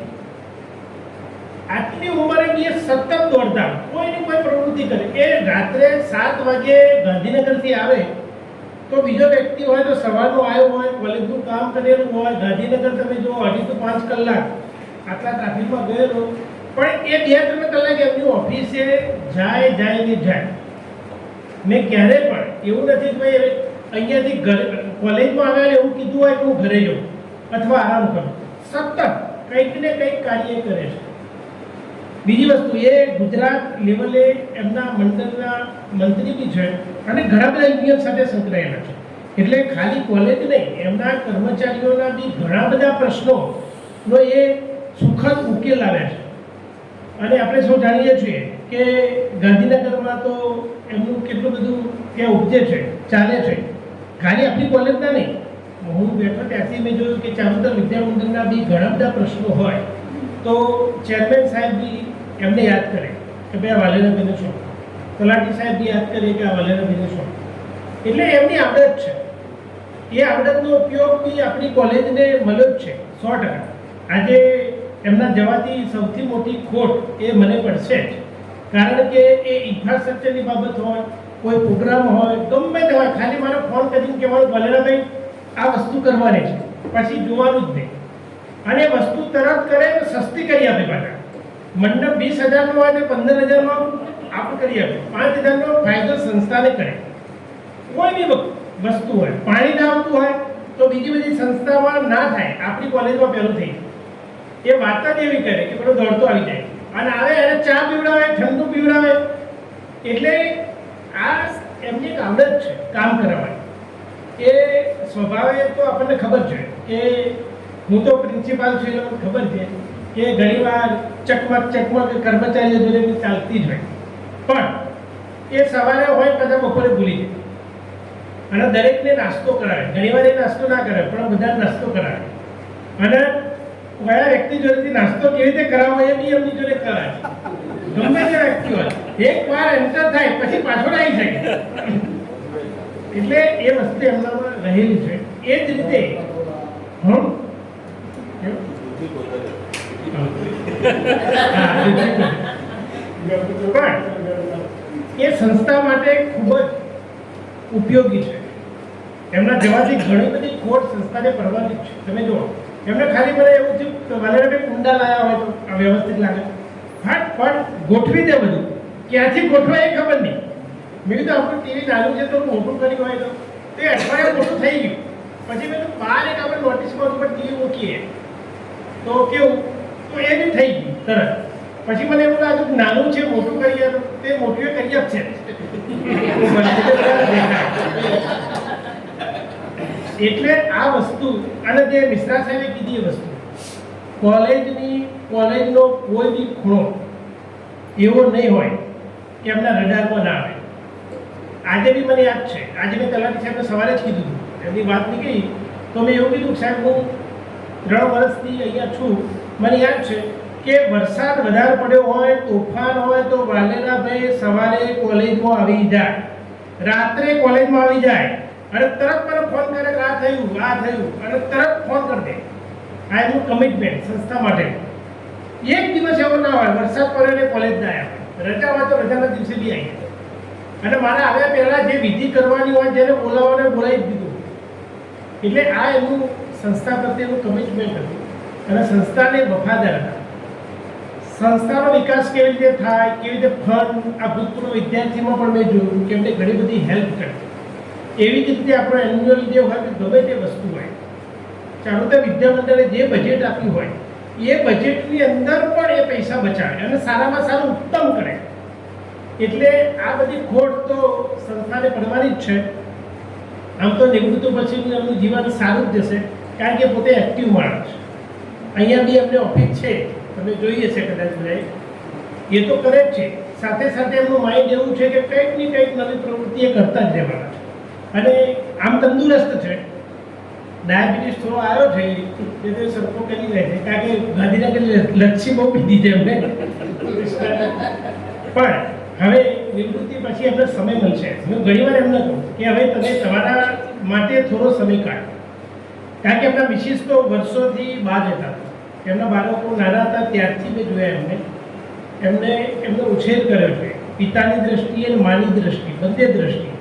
આટલી ઉંમરે બી એ સતત દોડતા કોઈની કોઈ પ્રવૃત્તિ કરે. એ રાત્રે 7 વાગે ગાંધીનગરથી આવે તો બીજો વ્યક્તિ હોય તો સવારનો આવ્યો હોય, કોલેજનું કામ કરેલું હોય, ગાંધીનગર તમે જો 2.5 થી 5 કલાક આટલા ટ્રાફિકમાં ગયેલો, પણ એ 2-3 કલાક એમની ઓફિસે જાય. મેં ક્યારે પણ એવું નથી કે ભાઈ અહીંયાથી કોલેજમાં આવ્યા એવું કીધું હોય કે હું ઘરે જાઉં અથવા આરામ કરું. સતત કંઈક ને કંઈક કાર્ય કરે છે. બીજી વસ્તુ એ ગુજરાત લેવલે એમના મંડળના મંત્રી બી છે અને ઘણા બધા યુનિયન સાથે સંકળાયેલા છે. એટલે ખાલી કોલેજ નહીં, એમના કર્મચારીઓના બી ઘણા બધા પ્રશ્નોનો એ સુખદ ઉકેલ લાવ્યા છે. અને આપણે સૌ જાણીએ છીએ કે ગાંધીનગરમાં તો એમનું કેટલું બધું ત્યાં ઉપજે છે, ચાલે છે. ખાલી આપણી કોલેજના નહીં, હું બેઠો ત્યાંથી મેં જોયું કે ચારુતર વિદ્યામંદિરના બી ઘણા બધા પ્રશ્નો હોય તો ચેરમેન સાહેબ બી એમને યાદ કરે કે ભાઈ આ વાલેદાભાઈને શું, તલાટી સાહેબ બી યાદ કરે કે આ વાલેદાભાઈને શું. એટલે એમની આવડત છે. એ આવડતનો ઉપયોગ બી આપણી કોલેજને મળ્યો જ છે 100%. આજે એમના જવાથી સૌથી મોટી ખોટ એ મને પડશે જ, કારણ કે એ ઇન્ફ્રાસ્ટ્રક્ચરની બાબત હોય, કોઈ પ્રોગ્રામ હોય, ગમે તે હોય, ખાલી મારો ફોન કરીને કહેવાનું વાલેદાભાઈ આ વસ્તુ કરવાની છે, પછી જોવાનું જ નહીં. અને વસ્તુ તરત કરે તો સસ્તી કરી આપે. પાછા મંડપ 20,000નો હોય તો 15,000માં આપણે કરી આપે. 5,000નો ફાયદો સંસ્થાને કરે. કોઈ બી વસ્તુ હોય, પાણી ના આવતું હોય તો બીજી બધી સંસ્થામાં ના થાય, આપણી કોલેજમાં પહેલું થઈ જાય. એ વાત જ એવી કરે કે પેલો દોડતો આવી જાય અને આવે એને ચા પીવડાવે, ઠંડુ પીવડાવે. એટલે આ એમની એક આવડત છે કામ કરવાની. એ સ્વભાવે તો આપણને ખબર છે કે હું તો પ્રિન્સિપાલ છું એટલે મને ખબર છે કે ઘણીવાર ચકમક કર્મચારીઓ જોડે ચાલતી જ હોય, પણ એ સવારે હોય કદાચ બપોરે ભૂલી જાય અને દરેકને નાસ્તો કરાવે. ઘણીવાર એ નાસ્તો ના કરે પણ બધા નાસ્તો કરાવે. અને કયા વ્યક્તિ જોડેથી નાસ્તો કેવી રીતે કરાવવો એ બી એમની જોડે કરાય. ગમે તે વ્યક્તિ હોય, એકવાર એન્ટર થાય પછી પાછો આવી શકે. એટલે એ વસ્તુ એમનામાં રહેલી છે. એ જ રીતે પણ એ સંસ્થા માટે ખૂબ જ ઉપયોગી છે. એમના જવાથી ઘણી બધી ખોટ સંસ્થાને પ્રભાવિત છે. તમે જુઓ, એમને ખાલી મને એવું થયું કે વાલેદાભાઈ કુંડા લાયા હોય તો આ વ્યવસ્થિત લાગે, ફટ ગોઠવી દે બધું. ક્યાંથી ગોઠવાય એ ખબર નહીં. મેં કીધું આપણું ટીવી નાનું છે તો મોટું કર્યું હોય તો તે અઠવાડિયે મોટું થઈ ગયું. પછી મેં બહાર એક આપણે નોટિસ બોર્ડ ઉપર ટીવી મૂકીએ તો કેવું, તો એ બી થઈ ગયું તરત. પછી મને એવું લાગ્યું નાનું છે મોટું કરીએ તો તે મોટું એ કરી આપશે. એટલે આ વસ્તુ અને જે મિશ્રા સાહેબે કીધી એ વસ્તુ, કોલેજનો કોઈ બી ખૂણો એવો નહીં હોય કે એમના રડારમાં ના આવે. આજે બી મને યાદ છે, આજે મેં તલાટી સાહેબને સવારે જ કીધું હતું, એમની વાત નીકળી તો મેં એવું કીધું સાહેબ હું 3 વર્ષથી અહીંયા છું, મને યાદ છે કે વરસાદ વધારે પડ્યો હોય, તોફાન હોય તો વાલેદાભાઈ સવારે કોલેજમાં આવી જાય, રાત્રે કોલેજમાં આવી જાય અને તરત મને ફોન કરે કે આ થયું અને તરત ફોન કરી દે. આ એમનું કમિટમેન્ટ સંસ્થા માટે. એક દિવસ એવો ના હોય વરસાદ પડ્યો ને કોલેજ ના આવે. રજા હોય તો રજાના દિવસે બી આવી જાય. અને મારે આવ્યા પહેલાં જે વિધિ કરવાની હોય જેને બોલાવવાને બોલાવી જ દીધું. એટલે આ એનું સંસ્થા પ્રત્યેનું કમિટમેન્ટ હતું અને સંસ્થાને વફાદાર હતા. સંસ્થાનો વિકાસ કેવી રીતે થાય, કેવી રીતે ફંડ, આ ભૂતપૂર્વ વિદ્યાર્થીમાં પણ મેં જોયું કે એમને ઘણી બધી હેલ્પ કરી. એવી જ રીતે આપણો એન્યુઅલ ડે હોય કે ગમે તે વસ્તુ હોય, ચારુતા વિદ્યામંડળે જે બજેટ આપ્યું હોય એ બજેટની અંદર પણ એ પૈસા બચાવે અને સારામાં સારું ઉત્તમ કરે. એટલે આ બધી ખોટ તો સંસ્થાને પડવાની જ છે. આમ તો નિવૃત્ત પછીનું એમનું જીવન સારું જ જશે, કારણ કે પોતે એક્ટિવ માણસ છે. અહીંયા બી એમને ઓફિસ છે, તમે જોઈએ છે કદાચ બધાએ, એ તો કરે જ છે. સાથે સાથે એમનું માઇન્ડ એવું છે કે કંઈક ને કંઈક નવી પ્રવૃત્તિ એ કરતા જ રહેવાના છે. અને આમ તંદુરસ્ત છે. ડાયાબિટીસ થોડો આવ્યો છે એ તો સરખો કરી રહે છે, કારણ કે ગાંધીનગર લચ્છી બહુ પીધી છે એમને. પણ હવે નિવૃત્તિ પછી એમને સમય મળશે. હું ઘણીવાર એમને કહું કે હવે તમે તમારા માટે થોડો સમય કાઢો, કારણ કે એમના મિસિસ તો વર્ષોથી બહાર જતા હતા. એમના બાળકો નાના હતા ત્યારથી મેં જોયા એમને એમનો ઉછેર કર્યો છે, પિતાની દ્રષ્ટિએ અને માની દ્રષ્ટિએ, બંને દ્રષ્ટિએ.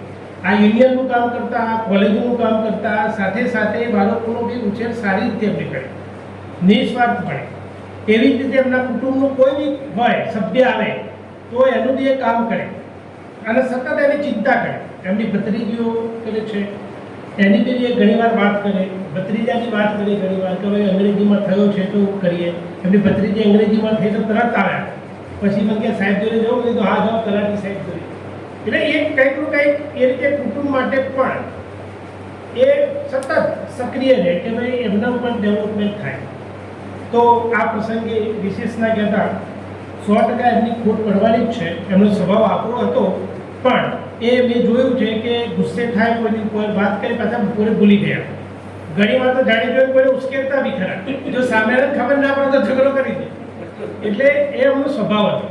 આ યુનિયનનું કામ કરતા, કોલેજનું કામ કરતા, સાથે સાથે બાળકોનો બી ઉછેર સારી રીતે એમને કર્યો, નિસ્વાર્થપણે. એવી જ રીતે એમના કુટુંબનું કોઈ બી હોય સભ્ય આવે તો એનું બી એ કામ કરે અને સતત એની ચિંતા કરે. એમની ભત્રીજીઓ કરે છે, એની બી એ ઘણીવાર વાત કરે, ભત્રીજાની વાત કરે ઘણીવાર કે હવે અંગ્રેજીમાં થયો છે તો કરીએ. એમની ભત્રીજી અંગ્રેજીમાં થઈ તો તરત આવ્યા, પછી મને કે સાહેબ જોડે જવું, કીધું હા જાઓ તલાટી સાહેબ જોડે. એટલે એ કંઈકનું કંઈક એ રીતે કુટુંબ માટે પણ એ સતત સક્રિય રહે કે ભાઈ એમના પણ ડેવલપમેન્ટ થાય. તો આ પ્રસંગે વિશેષ ના કહેતા 100% એમની ખોટ પડવાની જ છે. એમનો સ્વભાવ આપણો હતો, પણ એ મેં જોયું છે કે ગુસ્સે થાય, કોઈની કોઈ વાત કરી પાછા બપોરે ભૂલી ગયા. ઘણી વાર તો જાણી જોઈને કોઈને ઉશ્કેરતા બી ખરા, જો સામેને ખબર ના પડે તો ઝઘડો કરી દે. એટલે એ એમનો સ્વભાવ હતો.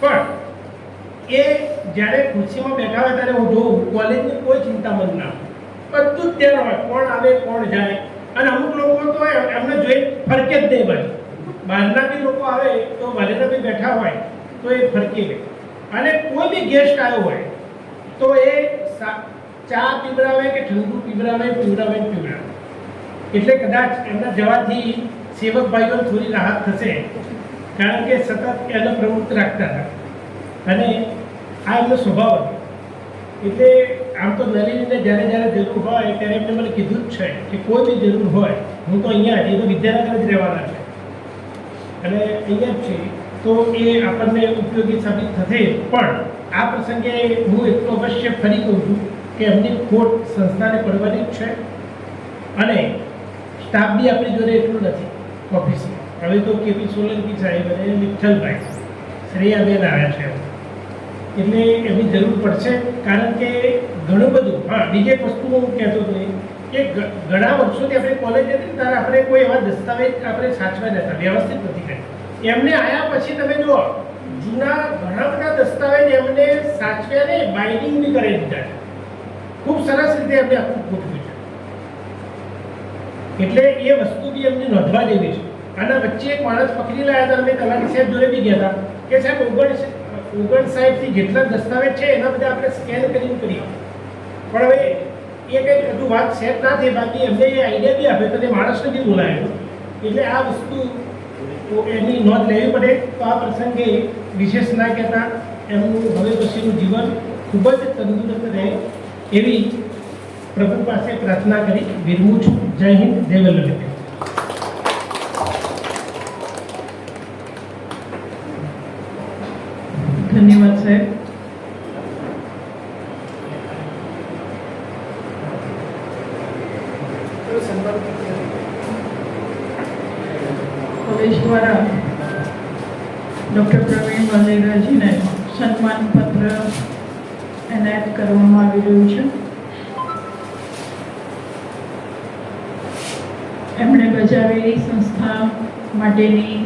પણ એ જ્યારે ખુરશીમાં બેઠા હોય ત્યારે હું જોઉં કોલેજની કોઈ ચિંતામંદ ના, બધું જ ત્યાં હોય, કોણ આવે કોણ જાય. અને અમુક લોકો તો એમને જોઈ ફરકે જ નહીં બને. બહારના બી લોકો આવે તો ભલેના બી બેઠા હોય તો એ ફરકી ગઈ. અને કોઈ બી ગેસ્ટ આવ્યો હોય તો એ ચા પીવડાવે કે ઠંડુ પીવડાવે. એટલે કદાચ એમના જવાથી સેવક ભાઈઓ થોડી રાહત થશે, કારણ કે સતત એને પ્રવૃત્ત રાખતા હતા અને આ એમનો સ્વભાવ હતો. એટલે આમ તો નલિનીને જ્યારે જ્યારે જરૂર હોય ત્યારે એમને મને કીધું જ છે કે કોઈ બી જરૂર હોય હું તો અહીંયા જ, એ તો વિદ્યાનગર જ રહેવાના છે અને અહીંયા જ છે, તો એ આપણને ઉપયોગી સાબિત થશે. પણ આ પ્રસંગે હું એટલું અવશ્ય ફરી કહું છું કે એમની ખોટ સંસ્થાને પડવાની જ છે. અને સ્ટાફ બી આપણી જોડે એટલું નથી ઓફિસમાં. હવે તો કેપી સોલંકી સાહેબ અને વિઠ્ઠલભાઈ, શ્રેયાબેન આવ્યા છે, એટલે એની જરૂર પડશે. કારણ કે ઘણું બધું, હા બીજી એક વસ્તુ હું કહેતો હતો કે ઘણા વર્ષોથી આપણે કોલેજ હતી ત્યારે આપણે કોઈ એવા દસ્તાવેજ આપણે સાચવા નહોતા, વ્યવસ્થિત નથી કરી. એમને આવ્યા પછી તમે જુઓ જૂના ઘણા બધા દસ્તાવેજ એમને સાચવ્યા ને બાઇન્ડિંગ બી કરી દીધા. ખૂબ સરસ રીતે એમને આખું ગોઠવ્યું છે. એટલે એ વસ્તુ બી એમને નોંધવા જેવી છે. આના વચ્ચે એક માણસ પકડી લાયા હતા, અમે તલાટી સાહેબ જોડે બી ગયા હતા કે સાહેબ 59થી જેટલા દસ્તાવેજ છે એના બધા આપણે સ્કેન કરીને કરીએ. પણ હવે એ કંઈક બધું વાત સેટ ના થઈ, બાકી એમને એ આઈડિયા બી આપ્યો તો માણસને બી બોલાવ્યો. એટલે આ વસ્તુ એની નોંધ લેવી પડે. તો આ પ્રસંગે વિશેષ ના કહેતા એમનું હવે પછીનું જીવન ખૂબ જ તંદુરસ્ત રહે એવી પ્રભુ પાસે પ્રાર્થના કરી વિરમું છું. જય હિન્દ, જય વલ્લભ. ધન્યવાદ સાહેબ. કોલેજ દ્વારા ડૉક્ટર પ્રવીણ વાલેરાજીને સન્માનપત્ર એનાયત કરવામાં આવી રહ્યું છે. એમણે બજાવેલી સંસ્થા માટેની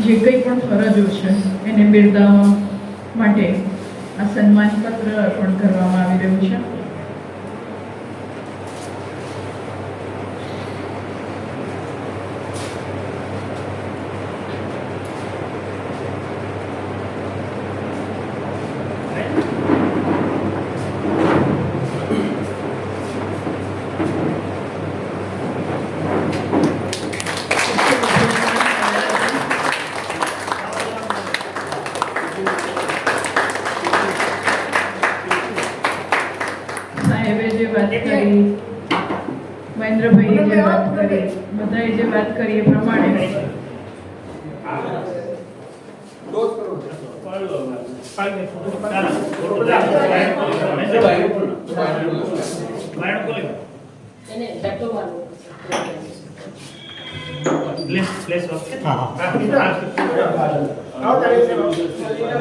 જે કંઈ પણ ફરજો છે એને બિરદાવવા માટે આ સન્માનપત્ર અર્પણ કરવામાં આવી રહ્યું છે. વાત કરી, મહેન્દ્રભાઈએ જે વાત કરી, બધાએ જે વાત કરી એ પ્રમાણે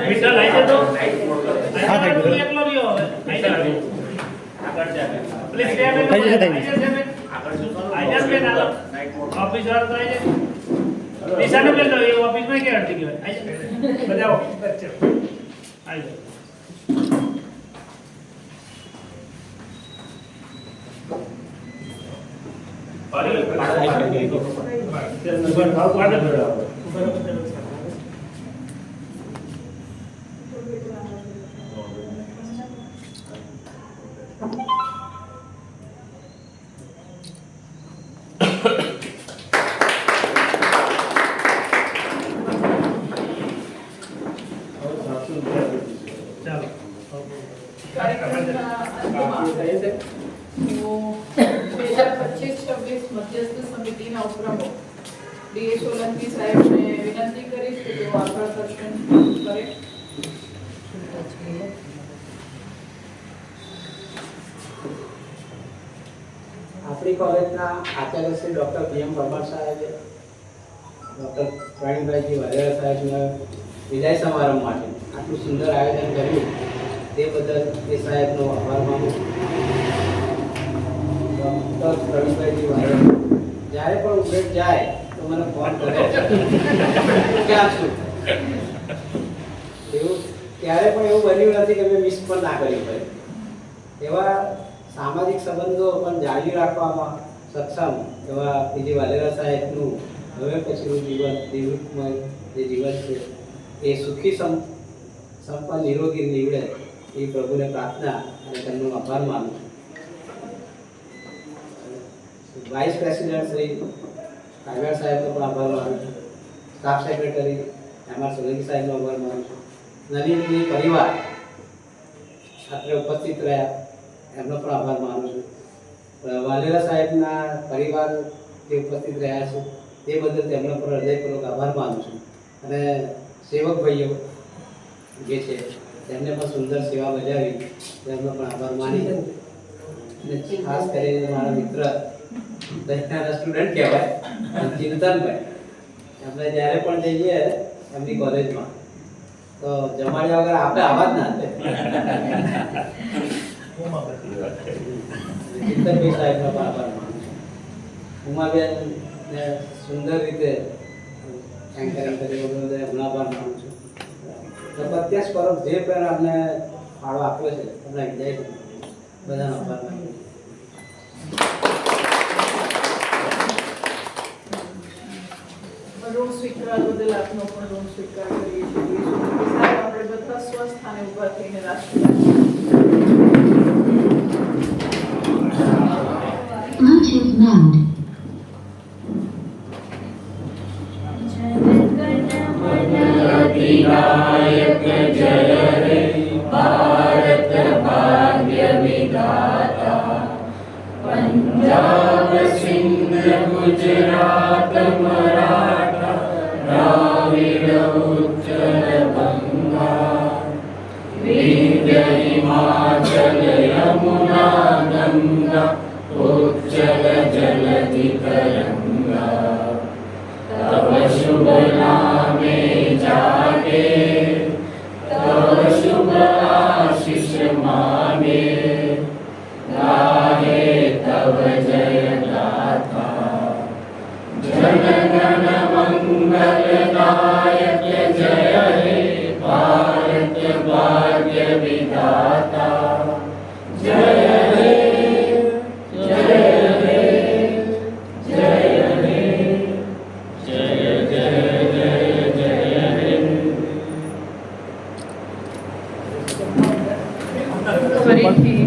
વિઠ્ઠલ આવી જતો એકલો રહ્યો હવે પ્લીઝ બે મિનિટ ઓફિસ વાળો તો આવી જાય નિશાને પ્લેન લો એ ઓફિસ માં કે અડધી કહેવાય બધા આવી જાય મધ્યસ્થ સમિતિના ઉપપ્રમુખ ડીએ સોલંકી સાહેબને વિનંતી કરીશ કે તેઓ આભાર દર્શન કરે. આપણી કોલેજના આચાર્ય શ્રી ડૉક્ટર પીએમ પરમાર સાહેબે ડૉક્ટર પ્રવીણભાઈજી વાઘેલા સાહેબના વિદાય સમારંભ માટે આટલું સુંદર આયોજન કર્યું તે બદલ એ સાહેબનો આભાર માનું છું. ડૉક્ટર પ્રવીણભાઈજી વાઘેલા જ્યારે પણ ઉભેટ જાય તો મને ફોન કરે ક્યાં છું એવું ત્યારે પણ એવું બન્યું નથી કે મેં મિસ પણ ના કરી હોય. એવા સામાજિક સંબંધો પણ જાળવી રાખવામાં સક્ષમ એવા પીજી વાઘેલા સાહેબનું હવે પછીનું જીવન નિવૃત્તમય જે જીવન છે એ સુખી સંપન્ન નિરોગી નીવડે એ પ્રભુને પ્રાર્થના અને તેમનો આભાર માનું છું. વાઇસ પ્રેસિડેન્ટ શ્રી કાગડ સાહેબનો પણ આભાર માનું છું. Staff secretary એમ.આર. સોલંકી સાહેબનો આભાર માનું છું. નલિની પરિવાર આપણે ઉપસ્થિત રહ્યા એમનો પણ આભાર માનું છું. વાઘેલા સાહેબના પરિવાર જે ઉપસ્થિત રહ્યા છે તે બદલ તેમનો પણ હૃદયપૂર્વક આભાર માનું છું. અને સેવક ભાઈઓ જે છે તેમને પણ સુંદર સેવા બજાવી તેમનો પણ આભાર માની અને ખાસ કરીને મારા મિત્ર દસનાના સ્ટુડન્ટ કહેવાય ચિંતનભાઈ, આપણે જ્યારે પણ જઈએ એમની કોલેજમાં તો જમાડ્યા વગર આપણે આવા જ ના ચિંતનભાઈ સાહેબનો પણ આભાર માનું છું. ઉમાબેન ને સુંદર રીતે એન્કરિંગ કરી વગર એમનો આભાર માનું છું. પ્રત્યક્ષ પરમ જે પણ અમને ફાળો આપ્યો છે તમને વિજય બધાનો આભાર માનું છું. ઋણ સ્વીકાર બદલ આપનો પણ ઋણ સ્વીકાર કરીએ છીએ. સાહેબ આપણે બધા સ્વસ્થ અને ઊભા થઈને Bluetooth mode. विनायक जय हे भारत भाग्य विधाता पंजाब सिंध गुजरात मराठा द्राविड उत्कल बंगा विंध्य हिमाचल यमुना गंगा उच्चल जलधि तरंगा तव शुभ नामे जागे तव शुभ आशीष मांगे गाहे तव जय गाथा जन गण मंगलदायक जय हे भारत भाग्य विधाता जय हे जय हे जय हे जय जय जय जय हे ફરીથી